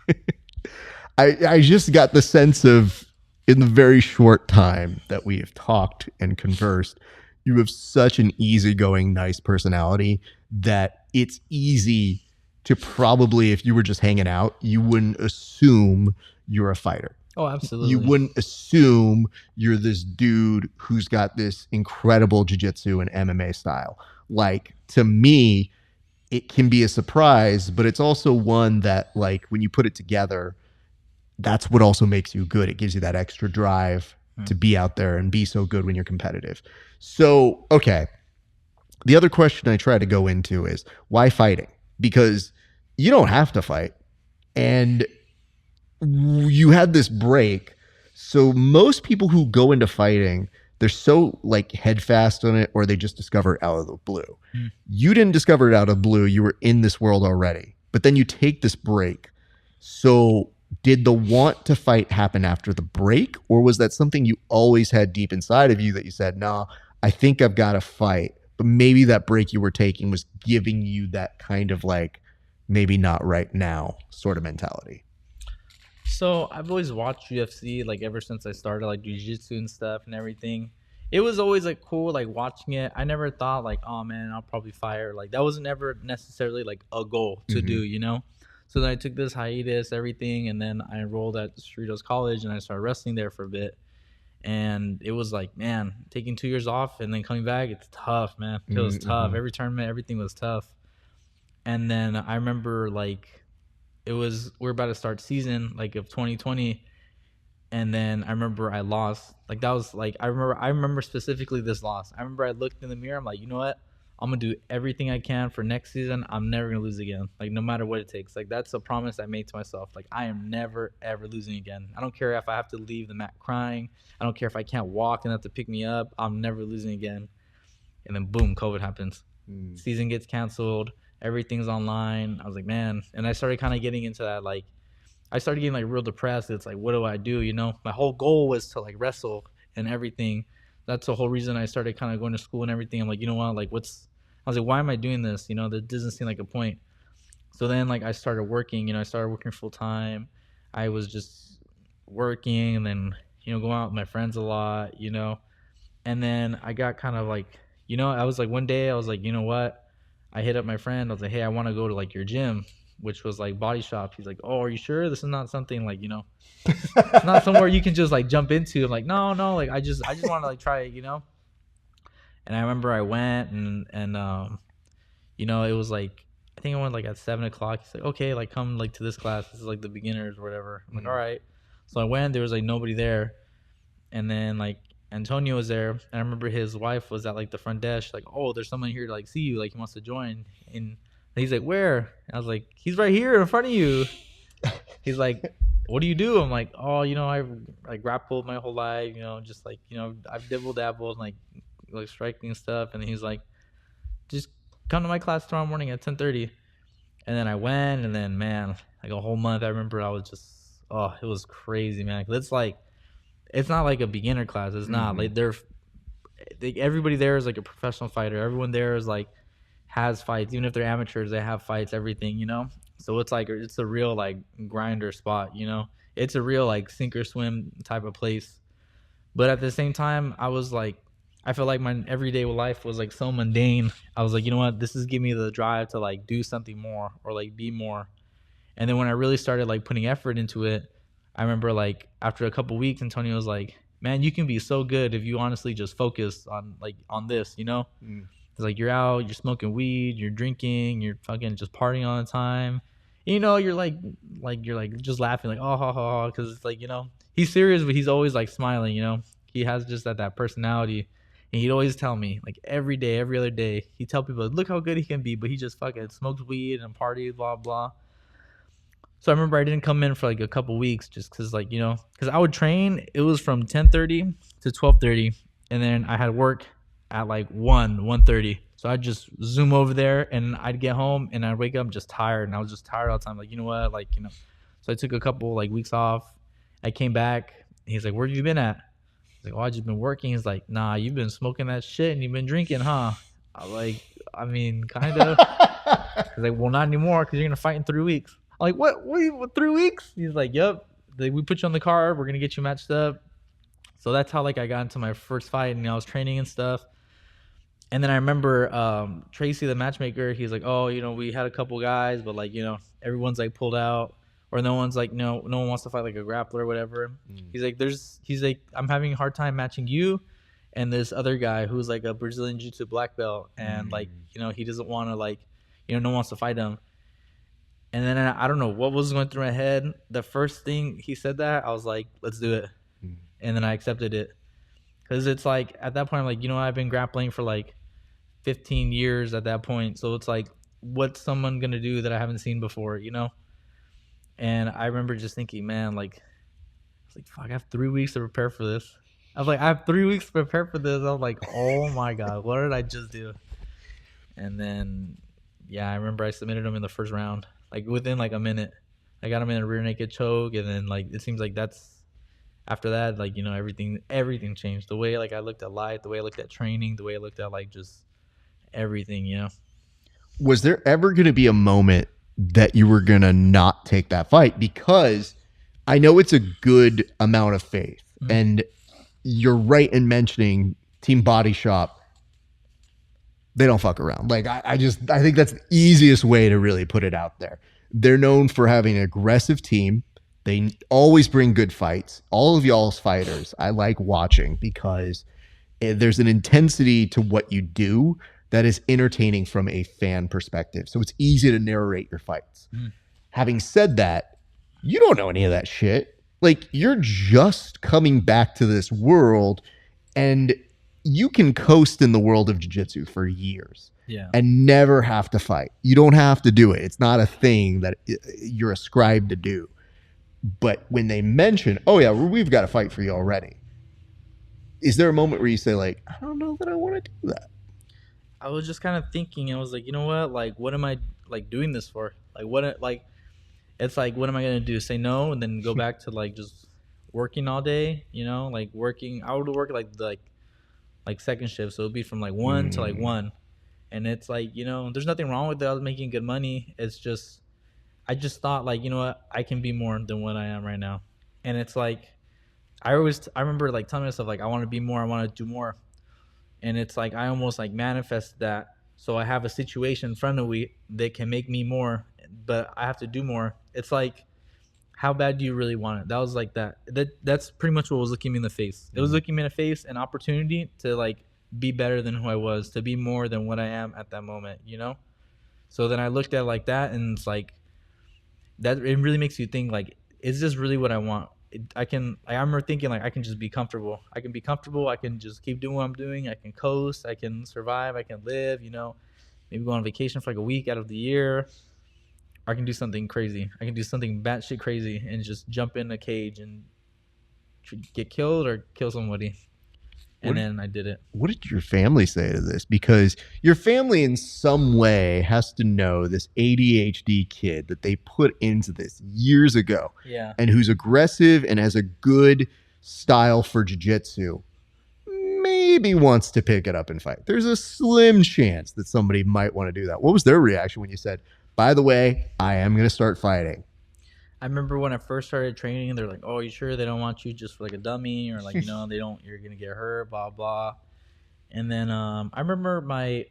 I just got the sense of, in the very short time that we have talked and conversed, you have such an easygoing, nice personality that it's easy to probably, if you were just hanging out, you wouldn't assume you're a fighter. Oh, absolutely. You wouldn't assume you're this dude who's got this incredible jiu-jitsu and MMA style. Like, to me, it can be a surprise, but it's also one that, like, when you put it together, that's what also makes you good. It gives you that extra drive to be out there and be so good when you're competitive. So, okay. The other question I try to go into is, why fighting? Because you don't have to fight. And you had this break. So most people who go into fighting, they're so like head fast on it, or they just discover it out of the blue. You didn't discover it out of the blue. You were in this world already, but then you take this break. So did the want to fight happen after the break, or was that something you always had deep inside of you that you said, no, I think I've got to fight, but maybe that break you were taking was giving you that kind of like maybe not right now sort of mentality? So I've always watched UFC like ever since I started like Jiu-Jitsu and stuff and everything. It was always like cool like watching it. I never thought like, oh man, I'll probably fire. Like that was never necessarily like a goal to do, you know? So then I took this hiatus, everything, and then I enrolled at Cerritos College and I started wrestling there for a bit. And it was like, man, taking 2 years off and then coming back, it's tough, man. It was tough. Every tournament, everything was tough. And then I remember like we're about to start season like of 2020, and then I remember I lost. Like that was like I remember specifically this loss. I remember I looked in the mirror. I'm like, you know what? I'm gonna do everything I can for next season. I'm never gonna lose again. Like no matter what it takes. Like that's a promise I made to myself. Like I am never ever losing again. I don't care if I have to leave the mat crying. I don't care if I can't walk and have to pick me up. I'm never losing again. And then boom, COVID happens. Season gets canceled. Everything's online. I was like, man. And I started kind of getting into that. Like I started getting like real depressed. It's like, what do I do? You know, my whole goal was to like wrestle and everything. That's the whole reason I started kind of going to school and everything. I'm like, you know what? Like, I was like, why am I doing this? You know, that doesn't seem like a point. So then, like, I started working. You know, I started working full time. I was just working and then, you know, going out with my friends a lot, you know. And then I got kind of like, you know, I was like, one day I was like, you know what? I hit up my friend. I was like, hey, I want to go to like your gym, which was like Body Shop. He's like, oh, are you sure? This is not something like, you know, it's not somewhere you can just like jump into. I'm like, no, like I just want to like try it, you know. And I remember I went and you know, it was like I think I went like at 7 o'clock. He's like, okay, like come like to this class. This is like the beginners or whatever. I'm like, all right. So I went. There was like nobody there, and then like Antonio was there. And I remember his wife was at like the front desk, like, oh, there's someone here to like see you, like he wants to join. And he's like, where? And I was like, he's right here in front of you. He's like, what do you do? I'm like, oh, you know, I grappled my whole life, you know, just like, you know, I've dabbled like striking and stuff. And he's like, just come to my class tomorrow morning at 10:30. And then I went, and then man, like a whole month, I remember I was just, oh, it was crazy, man. It's like, it's not like a beginner class. It's not like everybody there is like a professional fighter. Everyone there is like has fights, even if they're amateurs, they have fights, everything, you know. So it's like it's a real like grinder spot, you know. It's a real like sink or swim type of place. But at the same time, I was like, I felt like my everyday life was like so mundane. I was like, you know what, this is giving me the drive to like do something more or like be more. And then when I really started like putting effort into it, I remember like after a couple weeks, Antonio was like, man, you can be so good if you honestly just focus on like on this, you know. It's like you're out, you're smoking weed, you're drinking, you're fucking just partying all the time. You know, you're like just laughing like, oh ha ha, because it's like, you know, he's serious, but he's always like smiling, you know. He has just that personality. And he'd always tell me, like every day, every other day, he'd tell people, look how good he can be, but he just fucking smokes weed and parties, blah blah. So I remember I didn't come in for like a couple weeks just because, like, you know, because I would train. It was from 10:30 to 12:30, and then I had work at like 1:30. So I'd just zoom over there, and I'd get home, and I'd wake up just tired, and I was just tired all the time. Like, you know what, like, you know. So I took a couple like weeks off. I came back. He's like, "Where have you been at?" I was like, "Oh, I just been working." He's like, "Nah, you've been smoking that shit, and you've been drinking, huh?" I'm like, "I mean, kind of." He's like, "Well, not anymore, because you're gonna fight in 3 weeks." I'm like, what 3 weeks? He's like, "Yep. We put you on the card. We're gonna get you matched up." So that's how like I got into my first fight, and I was training and stuff. And then I remember Tracy, the matchmaker. He's like, "Oh, you know, we had a couple guys, but like, you know, everyone's like pulled out, or no one's like, no one wants to fight like a grappler or whatever." He's like, "I'm having a hard time matching you and this other guy who's like a Brazilian Jiu-Jitsu black belt, and like, you know, he doesn't want to like, you know, no one wants to fight him." And then I don't know what was going through my head. The first thing he said that, I was like, let's do it. And then I accepted it. Because it's like, at that point, I'm like, you know, I've been grappling for like 15 years at that point. So it's like, what's someone going to do that I haven't seen before, you know? And I remember just thinking, man, like, I was like, fuck, I have 3 weeks to prepare for this. I was like, I have 3 weeks to prepare for this. I was like, oh my God, what did I just do? And then, yeah, I remember I submitted him in the first round. Like within like a minute, I got him in a rear naked choke, and then like it seems like that's after that, like, you know, everything changed. The way like I looked at life, the way I looked at training, the way I looked at like just everything, you know. Was there ever going to be a moment that you were going to not take that fight? Because I know it's a good amount of faith. Mhm. And you're right in mentioning Team Body Shop. They don't fuck around. Like, I think that's the easiest way to really put it out there. They're known for having an aggressive team. They always bring good fights. All of y'all's fighters, I like watching because there's an intensity to what you do that is entertaining from a fan perspective. So it's easy to narrate your fights. Mm. Having said that, you don't know any of that shit. Like, you're just coming back to this world, and you can coast in the world of jiu-jitsu for years and never have to fight. You don't have to do it. It's not a thing that you're ascribed to do. But when they mention, oh yeah, we've got a fight for you already, is there a moment where you say, like, I don't know that I want to do that? I was just kind of thinking, I was like, you know what? Like, what am I like doing this for? Like, it's like, what am I going to do? Say no and then go back to like just working all day, like working. I would work like second shift. So it'd be from like 1 to like 1. And it's like, there's nothing wrong with it. I was making good money. It's just, I just thought like, you know what? I can be more than what I am right now. And it's like, I remember like telling myself like, I want to be more. I want to do more. And it's like I almost like manifest that. So I have a situation in front of me that can make me more, but I have to do more. It's like, how bad do you really want it? That was like that's pretty much what was looking me in the face. It was looking me in the face, an opportunity to like be better than who I was, to be more than what I am at that moment, So then I looked at it like that, and it's like that. It really makes you think like, is this really what I want? I remember thinking like I can just be comfortable. I can be comfortable. I can just keep doing what I'm doing. I can coast. I can survive. I can live. Maybe go on vacation for like a week out of the year. I can do something crazy. I can do something batshit crazy and just jump in a cage and get killed or kill somebody. And then I did it. What did your family say to this? Because your family in some way has to know this ADHD kid that they put into this years ago. Yeah. And who's aggressive and has a good style for jiu-jitsu, maybe wants to pick it up and fight. There's a slim chance that somebody might want to do that. What was their reaction when you said, by the way, I am going to start fighting? I remember when I first started training, they're like, "Oh, you sure they don't want you just for like a dummy, or like they don't, you're gonna get hurt, blah blah." And then I remember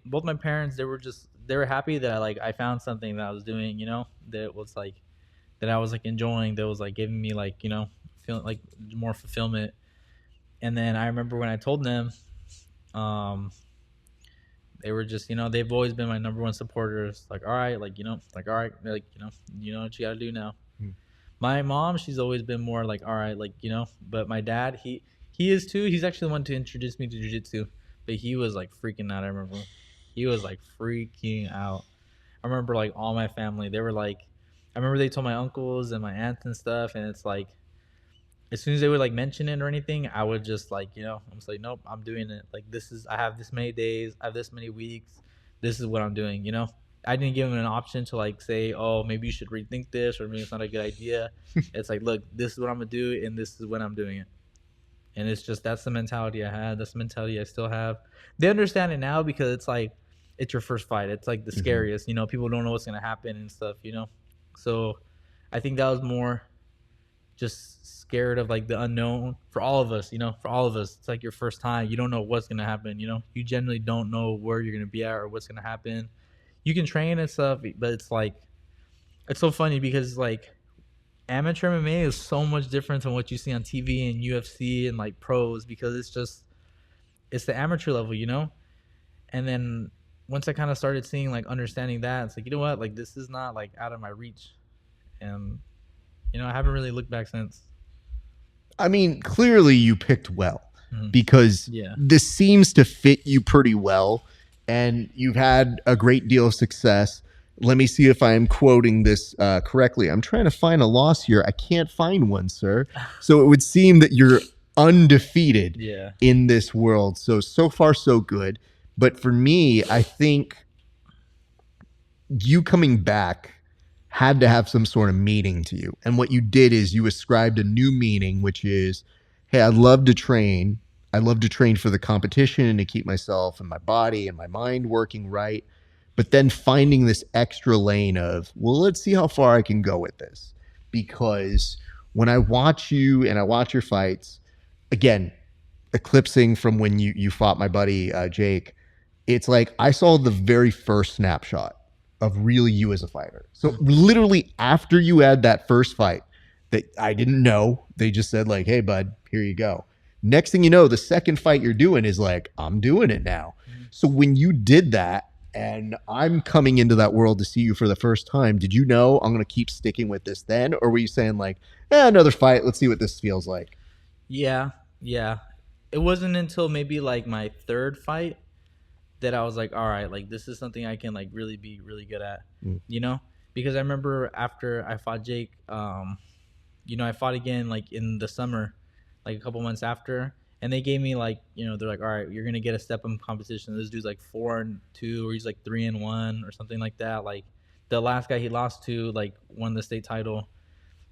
both my parents, they were happy that I found something that I was doing, that was like that I was like enjoying, that was like giving me like feeling like more fulfillment. And then I remember when I told them, they were just they've always been my number one supporters. Like, all right, like all right, like you know what you gotta do now. My mom, she's always been more like, all right, like, but my dad, he is too. He's actually the one to introduce me to jiu-jitsu, but he was like freaking out. I remember he was like freaking out. I remember like all my family, they were like, I remember they told my uncles and my aunts and stuff. And it's like, as soon as they would like mention it or anything, I would just like, I'm just like, nope, I'm doing it. Like, I have this many days, I have this many weeks. This is what I'm doing, I didn't give them an option to like say, oh, maybe you should rethink this, or maybe it's not a good idea. It's like, look, this is what I'm gonna do, and this is when I'm doing it. And it's just, that's the mentality I had. That's the mentality I still have. They understand it now because it's like, it's your first fight. It's like the scariest. People don't know what's gonna happen and stuff. So I think that was more just scared of like the unknown for all of us. For all of us, it's like your first time. You don't know what's gonna happen. You generally don't know where you're gonna be at or what's gonna happen. You can train and stuff, but it's like, it's so funny because like amateur MMA is so much different than what you see on TV and UFC and like pros, because it's the amateur level, And then once I kind of started seeing like understanding that, it's like, you know what, like this is not like out of my reach, and I haven't really looked back since. I mean, clearly you picked well, because this seems to fit you pretty well. And you've had a great deal of success. Let me see if I'm quoting this correctly. I'm trying to find a loss here. I can't find one, sir. So it would seem that you're undefeated in this world. So far, so good. But for me, I think you coming back had to have some sort of meaning to you. And what you did is you ascribed a new meaning, which is, hey, I'd love to train. I love to train for the competition and to keep myself and my body and my mind working right. but then finding this extra lane of, well, let's see how far I can go with this. Because when I watch you and I watch your fights, again, eclipsing from when you fought my buddy Jake, it's like I saw the very first snapshot of really you as a fighter. So literally after you had that first fight that I didn't know, they just said like, hey bud, here you go. Next thing you know, the second fight you're doing is like, I'm doing it now. So when you did that and I'm coming into that world to see you for the first time, did you know I'm going to keep sticking with this then? Or were you saying like, another fight, let's see what this feels like? Yeah. It wasn't until maybe like my third fight that I was like, all right, like this is something I can like really be really good at, you know? Because I remember after I fought Jake, you know, I fought again like in the summer, like a couple months after, and they gave me like, you know, they're like, all right, you're gonna get a step up competition. This dude's like 4-2, or he's like 3-1 or something like that. Like the last guy he lost to like won the state title.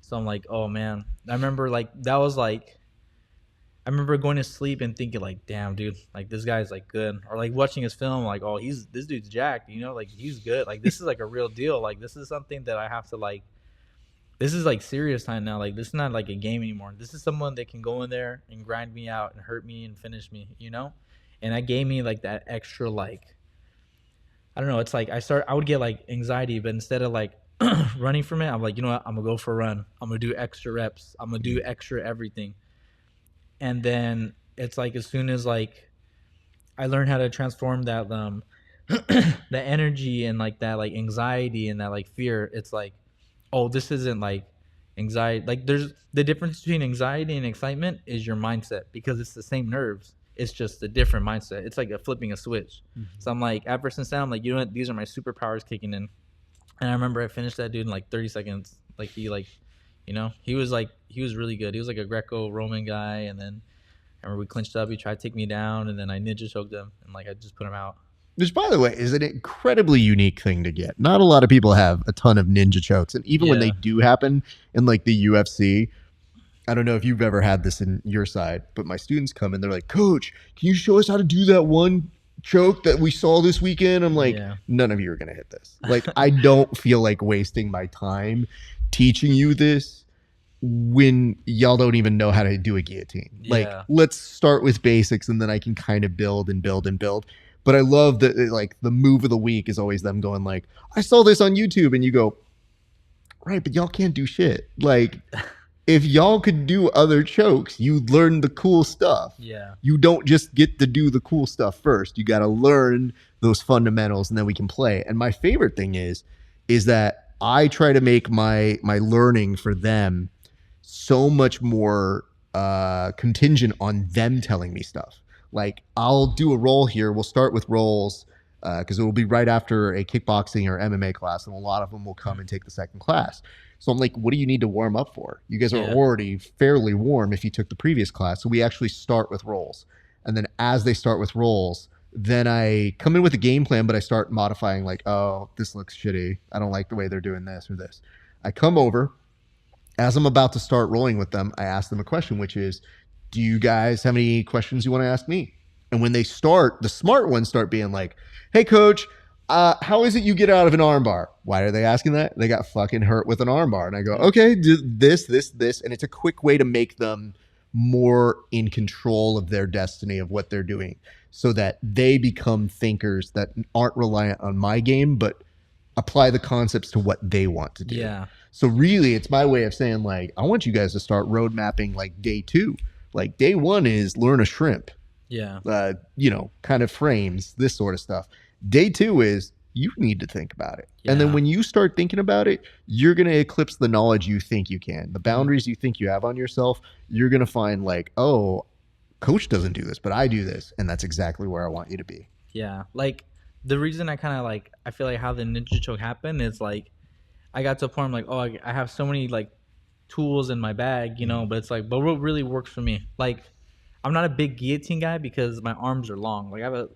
So I'm like, oh man. I remember like that was like, I remember going to sleep and thinking like, damn, dude, like this guy's like good. Or like watching his film, like, oh, this dude's jacked, you know, like he's good. Like this is like a real deal. Like this is something that I have to like, this is like serious time now. Like this is not like a game anymore. This is someone that can go in there and grind me out and hurt me and finish me, you know? And that gave me like that extra like, I don't know. It's like I would get like anxiety, but instead of like running from it, I'm like, you know what? I'm gonna go for a run. I'm gonna do extra reps. I'm gonna do extra everything. And then it's like as soon as like I learned how to transform that the energy and like that like anxiety and that like fear, it's like, oh, this isn't like anxiety. Like there's the difference between anxiety and excitement is your mindset, because it's the same nerves. It's just a different mindset. It's like flipping a switch. So I'm like, ever since then, I'm like, you know what? These are my superpowers kicking in. And I remember I finished that dude in like 30 seconds. Like he like, you know, he was really good. He was like a Greco-Roman guy. And then I remember we clinched up. He tried to take me down, and then I ninja choked him, and like I just put him out. Which, by the way, is an incredibly unique thing to get. Not a lot of people have a ton of ninja chokes. And even when they do happen in like the UFC, I don't know if you've ever had this in your side, but my students come and they're like, Coach, can you show us how to do that one choke that we saw this weekend? I'm like, none of you are going to hit this. Like, I don't feel like wasting my time teaching you this when y'all don't even know how to do a guillotine. Like, let's start with basics, and then I can kind of build and build and build. But I love that, like, the move of the week is always them going like, I saw this on YouTube, and you go, right, but y'all can't do shit. Like, if y'all could do other chokes, you learn the cool stuff. Yeah. You don't just get to do the cool stuff first. You got to learn those fundamentals, and then we can play. And my favorite thing is that I try to make my learning for them so much more contingent on them telling me stuff. Like, I'll do a roll here. We'll start with rolls because it will be right after a kickboxing or MMA class, and a lot of them will come and take the second class. So I'm like, what do you need to warm up for? You guys are already fairly warm if you took the previous class. So we actually start with rolls. And then as they start with rolls, then I come in with a game plan, but I start modifying like, oh, this looks shitty. I don't like the way they're doing this or this. I come over. As I'm about to start rolling with them, I ask them a question, which is, do you guys have any questions you want to ask me? And when they start, the smart ones start being like, hey, coach, how is it you get out of an armbar? Why are they asking that? They got fucking hurt with an armbar. And I go, okay, do this. And it's a quick way to make them more in control of their destiny of what they're doing so that they become thinkers that aren't reliant on my game, but apply the concepts to what they want to do. Yeah. So really, it's my way of saying, like, I want you guys to start road mapping like day 2. Like day 1 is learn a shrimp. Yeah. Kind of frames, this sort of stuff. Day 2 is you need to think about it. Yeah. And then when you start thinking about it, you're going to eclipse the knowledge you think you can. The boundaries you think you have on yourself, you're going to find like, oh, coach doesn't do this, but I do this. And that's exactly where I want you to be. Yeah. Like the reason I kind of like, I feel like how the ninja choke happened is like, I got to a point I'm like, oh, I have so many like tools in my bag, but it's like, but what really works for me? Like, I'm not a big guillotine guy because my arms are long. Like I have a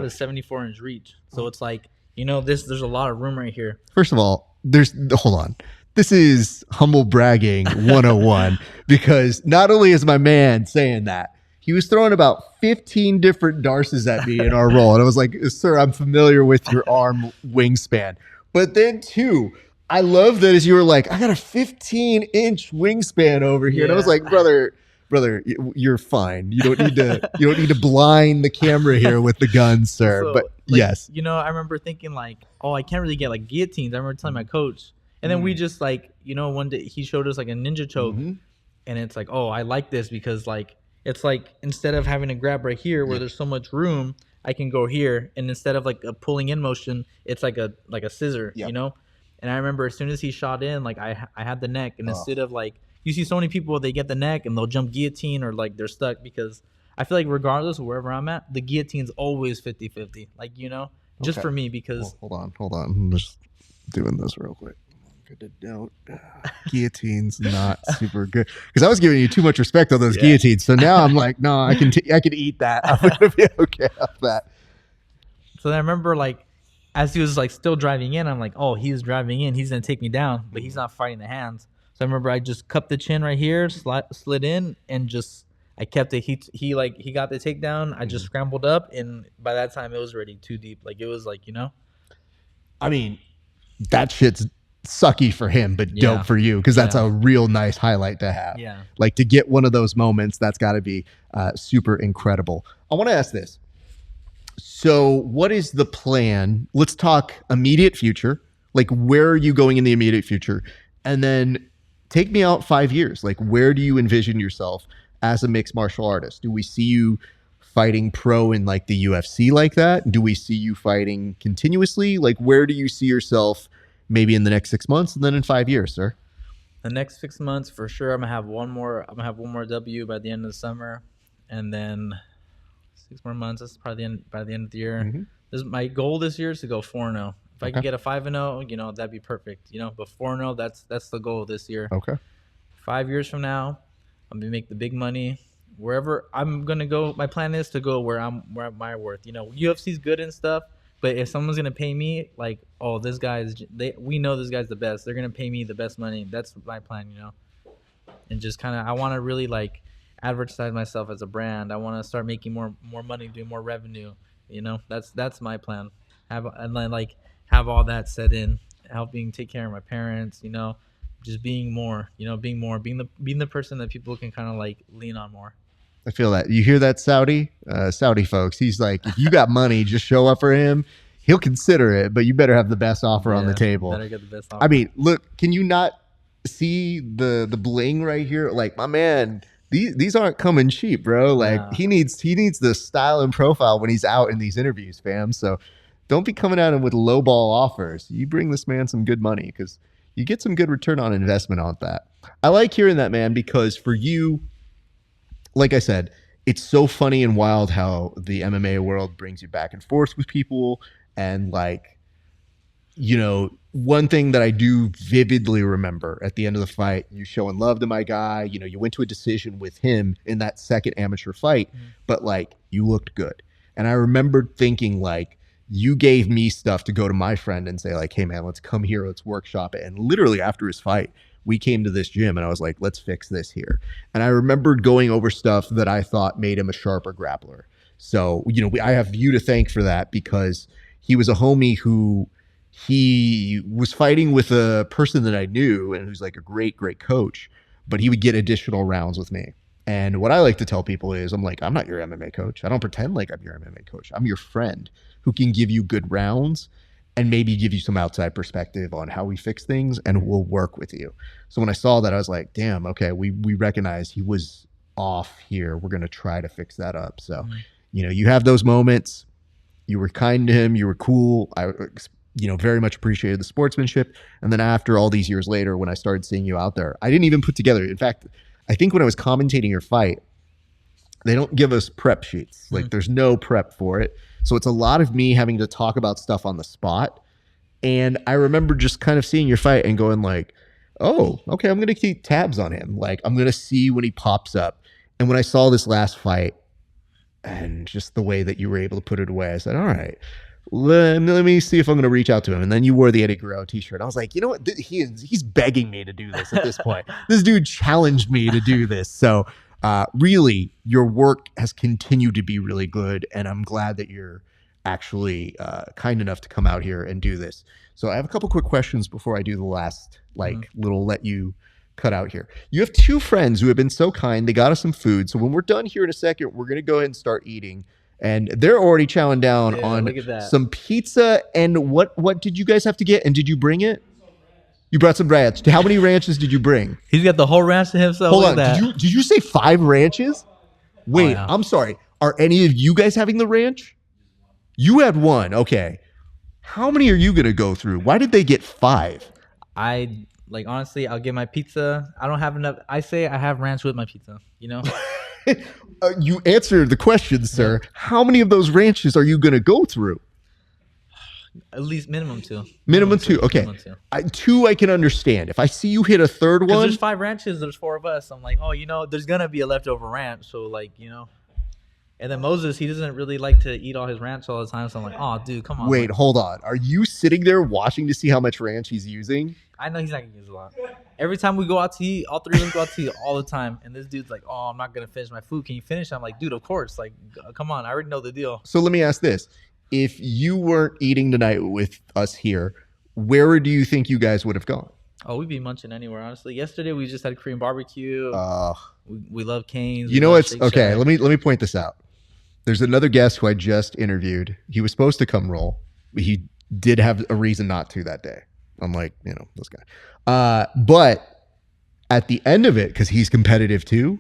74-inch reach. So it's like, there's a lot of room right here. First of all, hold on. This is humble bragging 101 because not only is my man saying that, he was throwing about 15 different darces at me in our roll. And I was like, sir, I'm familiar with your arm wingspan. But then too, I love that as you were like, I got a 15-inch wingspan over here. And I was like, brother, you're fine. You don't need to blind the camera here with the gun, sir. So, but like, yes. You know, I remember thinking like, oh, I can't really get like guillotines. I remember telling my coach. And then we just like, you know, one day he showed us like a ninja choke. And it's like, oh, I like this because like, it's like instead of having to grab right here where there's so much room, I can go here. And instead of like a pulling in motion, it's like a scissor, you know? And I remember as soon as he shot in, like I had the neck. And instead of like, you see so many people, they get the neck and they'll jump guillotine or like they're stuck because I feel like regardless of wherever I'm at, the guillotine's always 50-50. Like, you know, just for me because. Well, hold on. I'm just doing this real quick. Guillotine's not super good because I was giving you too much respect on those guillotines. So now I'm like, no, I can eat that. I'm gonna be okay with that. So then I remember like as he was like still driving in, I'm like, oh, he's driving in. He's gonna take me down, but he's not fighting the hands. So I remember I just cupped the chin right here, slid in, and just I kept it. He got the takedown. I just scrambled up, and by that time it was already too deep. Like it was like, you know. I mean, that shit's sucky for him, but dope for you because that's a real nice highlight to have. Yeah, like to get one of those moments, that's got to be super incredible. I want to ask this. So, what is the plan? Let's talk immediate future. Like, where are you going in the immediate future? And then take me out 5 years. Like, where do you envision yourself as a mixed martial artist? Do we see you fighting pro in like the UFC like that? Do we see you fighting continuously? Like, where do you see yourself maybe in the next 6 months and then in 5 years, sir? The next 6 months for sure. I'm gonna have one more W by the end of the summer, and then 6 more months. That's probably by the end of the year. My goal this year is to go 4-0. If I can get a 5-0, you know, that'd be perfect. You know, but 4-0, that's the goal this year. Okay. 5 years from now, I'm gonna make the big money. Wherever I'm gonna go, my plan is to go where my worth. You know, UFC's good and stuff. But if someone's gonna pay me, like, oh, we know this guy's the best. They're gonna pay me the best money. That's my plan, you know. And just kind of, I want to really like advertise myself as a brand. I want to start making more money, doing more revenue. You know, that's my plan. And then like have all that set in, helping take care of my parents. You know, just being the person that people can kind of like lean on more. I feel that. You hear that, Saudi folks? He's like, if you got money, just show up for him. He'll consider it, but you better have the best offer on the table. Better get the best offer. I mean, look, can you not see the bling right here? Like, my man, these aren't coming cheap, bro. Like, he needs the style and profile when he's out in these interviews, fam. So don't be coming at him with lowball offers. You bring this man some good money because you get some good return on investment on that. I like hearing that, man, because for you, like I said, it's so funny and wild how the MMA world brings you back and forth with people. And like, you know, one thing that I do vividly remember at the end of the fight, you showing love to my guy, you know, you went to a decision with him in that second amateur fight, but like you looked good. And I remembered thinking like, you gave me stuff to go to my friend and say like, hey man, let's come here, let's workshop it. And literally after his fight, we came to this gym and I was like, let's fix this here. And I remembered going over stuff that I thought made him a sharper grappler. So, you know, I have you to thank for that because he was a homie who he was fighting with a person that I knew and who's like a great, great coach, but he would get additional rounds with me. And what I like to tell people is I'm like, I'm not your MMA coach. I don't pretend like I'm your MMA coach. I'm your friend who can give you good rounds and maybe give you some outside perspective on how we fix things, and we'll work with you. So when I saw that, I was like, damn, okay, we recognize he was off here. We're going to try to fix that up. So, you know, you have those moments. You were kind to him. You were cool. I, you know, very much appreciated the sportsmanship. And then after all these years later, when I started seeing you out there, I didn't even put together. In fact, I think when I was commentating your fight, they don't give us prep sheets. Like there's no prep for it. So it's a lot of me having to talk about stuff on the spot. And I remember just kind of seeing your fight and going like, oh, okay, I'm going to keep tabs on him. Like I'm going to see when he pops up. And when I saw this last fight and just the way that you were able to put it away, I said, all right, let me see if I'm going to reach out to him. And then you wore the Eddie Guerrero t-shirt. I was like, you know what? He's begging me to do this at this point. This dude challenged me to do this. So really, your work has continued to be really good, and I'm glad that you're actually kind enough to come out here and do this. So I have a couple quick questions before I do the last little let you cut out here. You have two friends who have been so kind. They got us some food. So when we're done here in a second, we're going to go ahead and start eating. And they're already chowing down on some pizza. And what did you guys have to get? And did you bring it? You brought some ranch. How many ranches did you bring? He's got the whole ranch to himself. Hold on. Did you say 5 ranches? Wait, yeah. I'm sorry. Are any of you guys having the ranch? You had 1. Okay. How many are you going to go through? Why did they get 5? Honestly, I'll get my pizza. I don't have enough. I say I have ranch with my pizza, you know? You answered the question, sir. Yeah. How many of those ranches are you going to go through? At least minimum 2. Minimum 2. Okay. Minimum 2. 2 I can understand. If I see you hit a third one. There's 5 ranches. There's 4 of us. I'm like, there's going to be a leftover ranch. So, And then Moses, he doesn't really like to eat all his ranch all the time. So I'm like, oh, dude, come on. Wait, hold on. Are you sitting there watching to see how much ranch he's using? I know he's not going to use a lot. Every time we go out to eat, all 3 of us go out to eat all the time. And this dude's like, oh, I'm not going to finish my food. Can you finish? I'm like, dude, of course. Come on. I already know the deal. So let me ask this. If you weren't eating tonight with us here, where do you think you guys would have gone? Oh, we'd be munching anywhere, honestly. Yesterday, we just had Korean barbecue. We love Cane's. You know what's okay? Let me point this out. There's another guest who I just interviewed. He was supposed to come roll, but he did have a reason not to that day. I'm like, this guy. But at the end of it, because he's competitive too,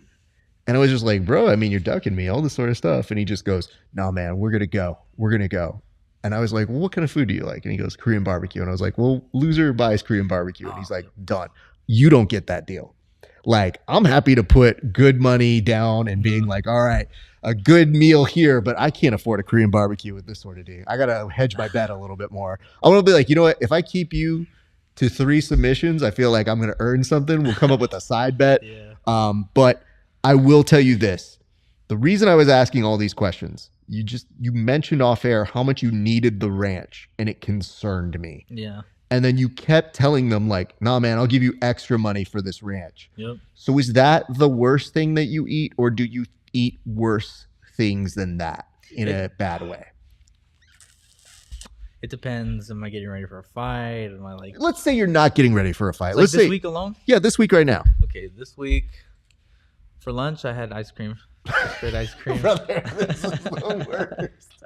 and I was just like, bro, you're ducking me, all this sort of stuff. And he just goes, no, man, we're going to go. We're going to go. And I was like, well, what kind of food do you like? And he goes, Korean barbecue. And I was like, well, loser buys Korean barbecue. And he's like, done. You don't get that deal. I'm happy to put good money down and being like, all right, a good meal here, but I can't afford a Korean barbecue with this sort of deal. I got to hedge my bet a little bit more. I want to be like, you know what? If I keep you to 3 submissions, I feel like I'm going to earn something. We'll come up with a side bet. Yeah. But I will tell you this. The reason I was asking all these questions, you mentioned off air how much you needed the ranch, and it concerned me. Yeah. And then you kept telling them nah, man, I'll give you extra money for this ranch. Yep. So is that the worst thing that you eat, or do you eat worse things than that in a bad way? It depends. Am I getting ready for a fight? Am I Let's say you're not getting ready for a fight. Let's say this week alone? Yeah, this week right now. Okay, this week for lunch I had ice cream. Straight ice cream. Brother, this is the worst.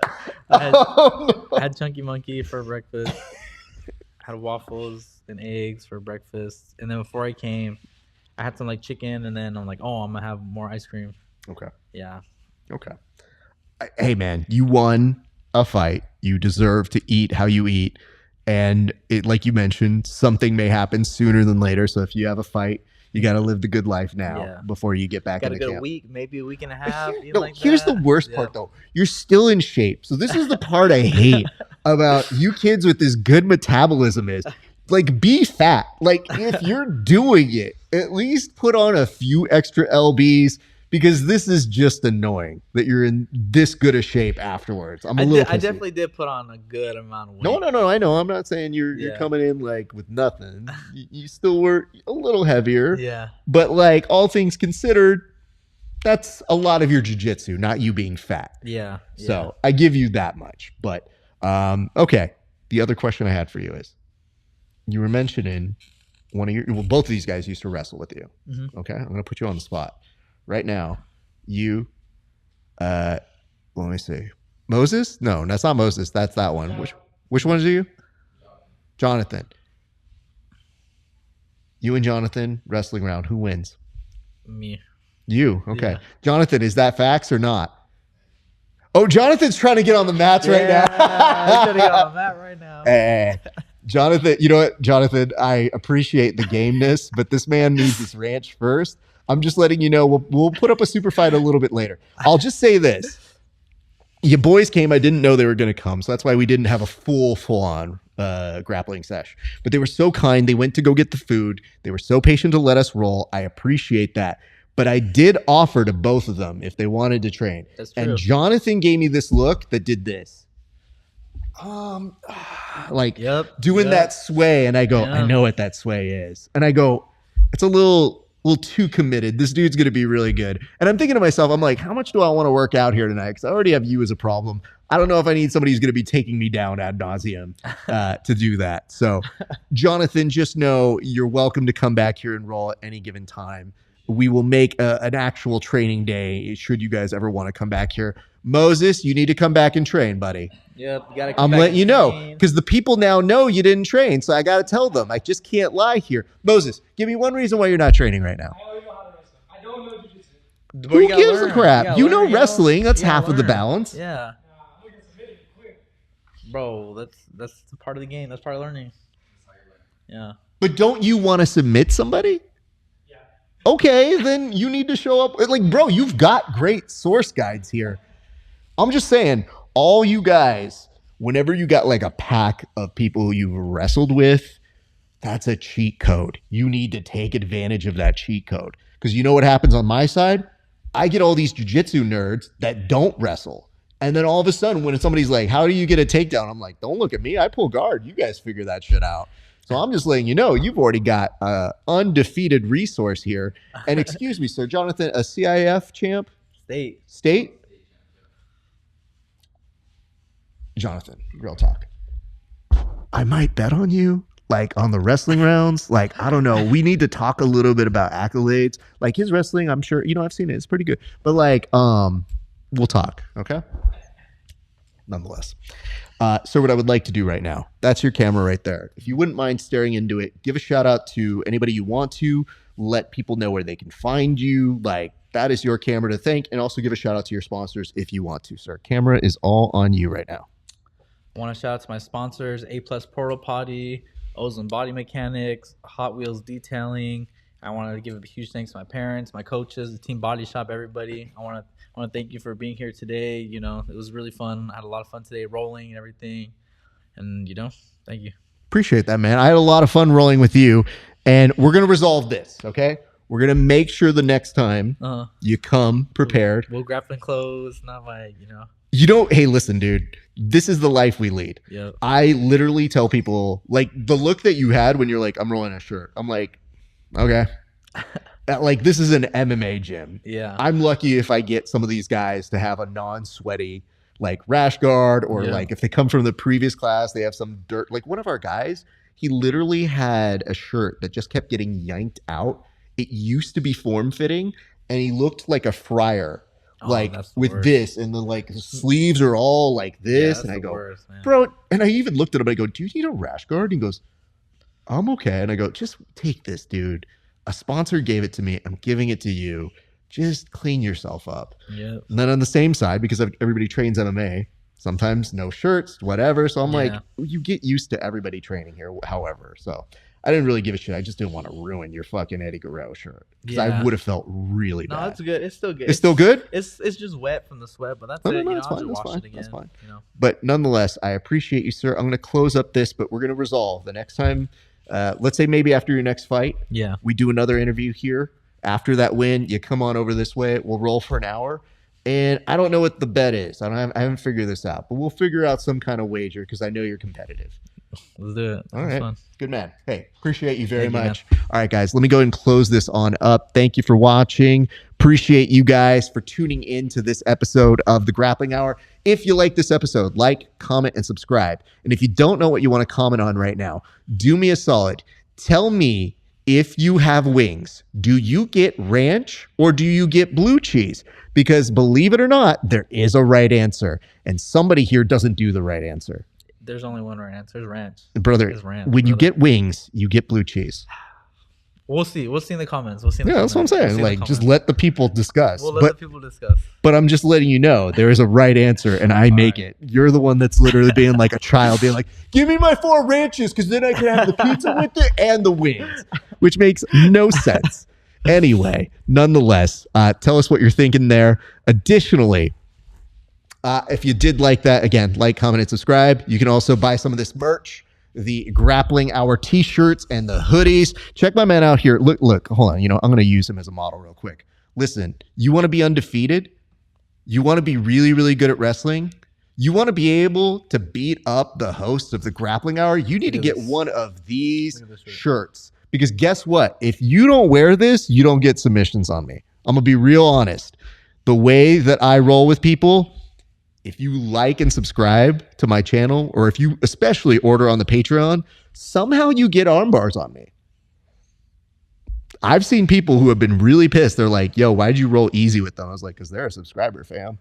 I had Chunky Monkey for breakfast. Had waffles and eggs for breakfast. And then before I came, I had some chicken, and then I'm like, oh, I'm gonna have more ice cream. Okay. Yeah. Okay. Hey man, you won a fight. You deserve to eat how you eat. And it, like you mentioned, something may happen sooner than later. So if you have a fight, you got to live the good life now before you get back in the camp. Got to go a week, maybe a week and a half. Here's the worst part, though. You're still in shape. So this is the part I hate about you kids with this good metabolism is, be fat. If you're doing it, at least put on a few extra lbs, because this is just annoying that you're in this good a shape afterwards. I definitely did put on a good amount of weight. No. I know. I'm not saying you're coming in with nothing. You still were a little heavier. Yeah. But all things considered, that's a lot of your jiu-jitsu, not you being fat. Yeah. So I give you that much. But okay. The other question I had for you is, you were mentioning both of these guys used to wrestle with you. Mm-hmm. Okay. I'm going to put you on the spot. Right now, let me see. Moses? No, that's not Moses. That's that one. Which one is you? Jonathan. You and Jonathan wrestling round. Who wins? Me. You. Okay. Yeah. Jonathan, is that facts or not? Oh, Jonathan's trying to get on the mats right now. I'm trying to get on the mat right now. Jonathan, you know what, Jonathan? I appreciate the gameness, but this man needs his ranch first. I'm just letting you know we'll put up a super fight a little bit later. I'll just say this. Your boys came. I didn't know they were going to come, so that's why we didn't have a full-on grappling sesh. But they were so kind. They went to go get the food. They were so patient to let us roll. I appreciate that. But I did offer to both of them if they wanted to train. That's true. And Jonathan gave me this look that did this. Doing that sway. And I go, I know what that sway is. And I go, it's a little little too committed. This dude's going to be really good. And I'm thinking to myself, I'm like, how much do I want to work out here tonight? Because I already have you as a problem. I don't know if I need somebody who's going to be taking me down ad nauseum to do that. So, Jonathan, just know you're welcome to come back here and roll at any given time. We will make an actual training day should you guys ever want to come back here. Moses, you need to come back and train, buddy. Yep, you gotta come I'm back letting and you know train. because the people now know you didn't train, so I got to tell them. I just can't lie here. Moses, give me one reason why you're not training right now. I don't know how to wrestle. I don't know jiu-jitsu. But Who you gotta gives a learn. crap? You know learn, wrestling. That's You gotta half of the learn. balance. Yeah, I'm gonna get submitted quick. bro, that's part of the game. That's part of learning. Yeah. But don't you want to submit somebody? Yeah. Okay, then you need to show up. Like, bro, you've got great source guides here. I'm just saying, all you guys, whenever you got like a pack of people who you've wrestled with, that's a cheat code. You need to take advantage of that cheat code. Because you know what happens on my side? I get all these jiu-jitsu nerds that don't wrestle. And then all of a sudden, when somebody's like, how do you get a takedown? I'm like, don't look at me. I pull guard. You guys figure that shit out. So I'm just letting you know, you've already got an undefeated resource here. And excuse me, sir, Jonathan, a CIF champ? State? Jonathan, real talk. I might bet on you, like on the wrestling rounds. Like, I don't know. We need to talk a little bit about accolades. Like his wrestling, I'm sure, I've seen it. It's pretty good. But like, we'll talk, okay? Nonetheless. So what I would like to do right now, that's your camera right there. If you wouldn't mind staring into it, give a shout out to anybody you want to. Let people know where they can find you. Like, that is your camera to thank. And also give a shout out to your sponsors if you want to, sir. Camera is all on you right now. I want to shout out to my sponsors, A+ Portal Potty, Ozone Body Mechanics, Hot Wheels Detailing. I want to give a huge thanks to my parents, my coaches, the Team Body Shop, everybody. I want to thank you for being here today. It was really fun. I had a lot of fun today, rolling and everything. And, thank you. Appreciate that, man. I had a lot of fun rolling with you. And we're going to resolve this, okay? We're going to make sure the next time you come prepared. We'll grappling clothes, not my, Hey, listen, dude. This is the life we lead. Yep. I literally tell people, like, the look that you had when you're like, I'm rolling a shirt. I'm like, okay. Like, this is an MMA gym. Yeah. I'm lucky if I get some of these guys to have a non-sweaty, like, rash guard, or like if they come from the previous class, they have some dirt. Like, one of our guys, he literally had a shirt that just kept getting yanked out. It used to be form-fitting, and he looked like a friar. With this, and then like the sleeves are all like this, and I go, bro, and I even looked at him, I go, do you need a rash guard? And he goes, I'm okay. And I go, just take this, dude. A sponsor gave it to me. I'm giving it to you. Just clean yourself up. Yep. And then on the same side, because everybody trains MMA, sometimes no shirts, whatever. So I'm like, you get used to everybody training here, however. So I didn't really give a shit. I just didn't want to ruin your fucking Eddie Guerrero shirt. Because I would have felt really bad. No, it's good. It's still good. It's still good? It's just wet from the sweat, but that's No, it. it's I'll fine. just That's wash fine. it again. That's fine. But nonetheless, I appreciate you, sir. I'm going to close up this, but we're going to resolve the next time. Let's say maybe after your next fight, we do another interview here. After that win, you come on over this way. We'll roll for an hour. And I don't know what the bet is. I haven't figured this out, but we'll figure out some kind of wager because I know you're competitive. Let's do it. All right. Fun. Good man. Hey, appreciate you very much. All right, guys, let me go ahead and close this on up. Thank you for watching. Appreciate you guys for tuning in to this episode of The Grappling Hour. If you like this episode, like, comment, and subscribe. And if you don't know what you want to comment on right now, do me a solid. Tell me, if you have wings, do you get ranch or do you get blue cheese? Because believe it or not, there is a right answer. And somebody here doesn't do the right answer. There's only one right answer. There's ranch. Brother, when you get wings, you get blue cheese. We'll see. We'll see in the comments. That's what I'm saying. Like, just let the people discuss. We'll let the people discuss. But I'm just letting you know there is a right answer, and I make it. You're the one that's literally being like a child, being like, give me my 4 ranches, because then I can have the pizza with it and the wings, which makes no sense. Anyway, nonetheless, tell us what you're thinking there. Additionally, if you did like that, again, like, comment, and subscribe. You can also buy some of this merch, the Grappling Hour t-shirts and the hoodies. Check my man out here. Look, hold on. I'm going to use him as a model real quick. Listen, you want to be undefeated? You want to be really, really good at wrestling? You want to be able to beat up the host of the Grappling Hour? You need to get one of these shirts. Because guess what? If you don't wear this, you don't get submissions on me. I'm going to be real honest. The way that I roll with people, if you like and subscribe to my channel, or if you especially order on the Patreon, somehow you get arm bars on me. I've seen people who have been really pissed. They're like, yo, why'd you roll easy with them? I was like, because they're a subscriber, fam.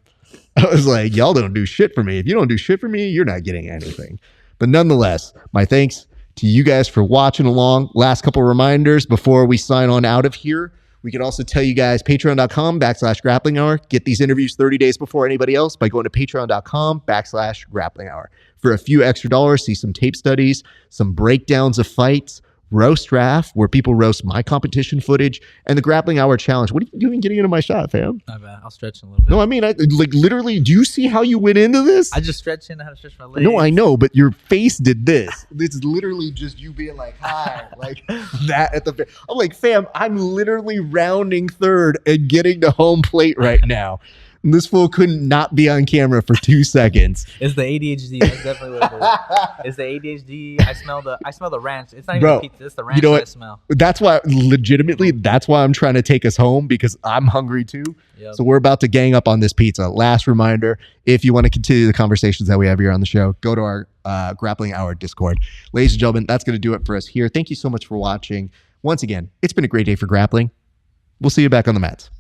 I was like, y'all don't do shit for me. If you don't do shit for me, you're not getting anything. But nonetheless, my thanks to you guys for watching along. Last couple reminders before we sign on out of here. We can also tell you guys patreon.com/grappling hour. Get these interviews 30 days before anybody else by going to patreon.com/grappling hour. For a few extra dollars, see some tape studies, some breakdowns of fights, roast draft where people roast my competition footage, and the grappling hour challenge. What are you doing getting into my shot, fam? My bad. I'll stretch in a little bit. No, I mean, I like literally, do you see how you went into this? I just stretch in how to stretch my legs. No, I know, but your face did this. This is literally just you being like, hi, like that at the. I'm like, fam, I'm literally rounding third and getting to home plate right now. And this fool couldn't not be on camera for 2 seconds. It's the ADHD. That's definitely what it is. It's the ADHD. I smell the ranch. It's not even Bro, the pizza. It's the ranch you know that I what? smell. That's why, legitimately, that's why I'm trying to take us home, because I'm hungry too. Yep. So we're about to gang up on this pizza. Last reminder, if you want to continue the conversations that we have here on the show, go to our Grappling Hour Discord. Ladies and gentlemen, that's going to do it for us here. Thank you so much for watching. Once again, it's been a great day for grappling. We'll see you back on the mats.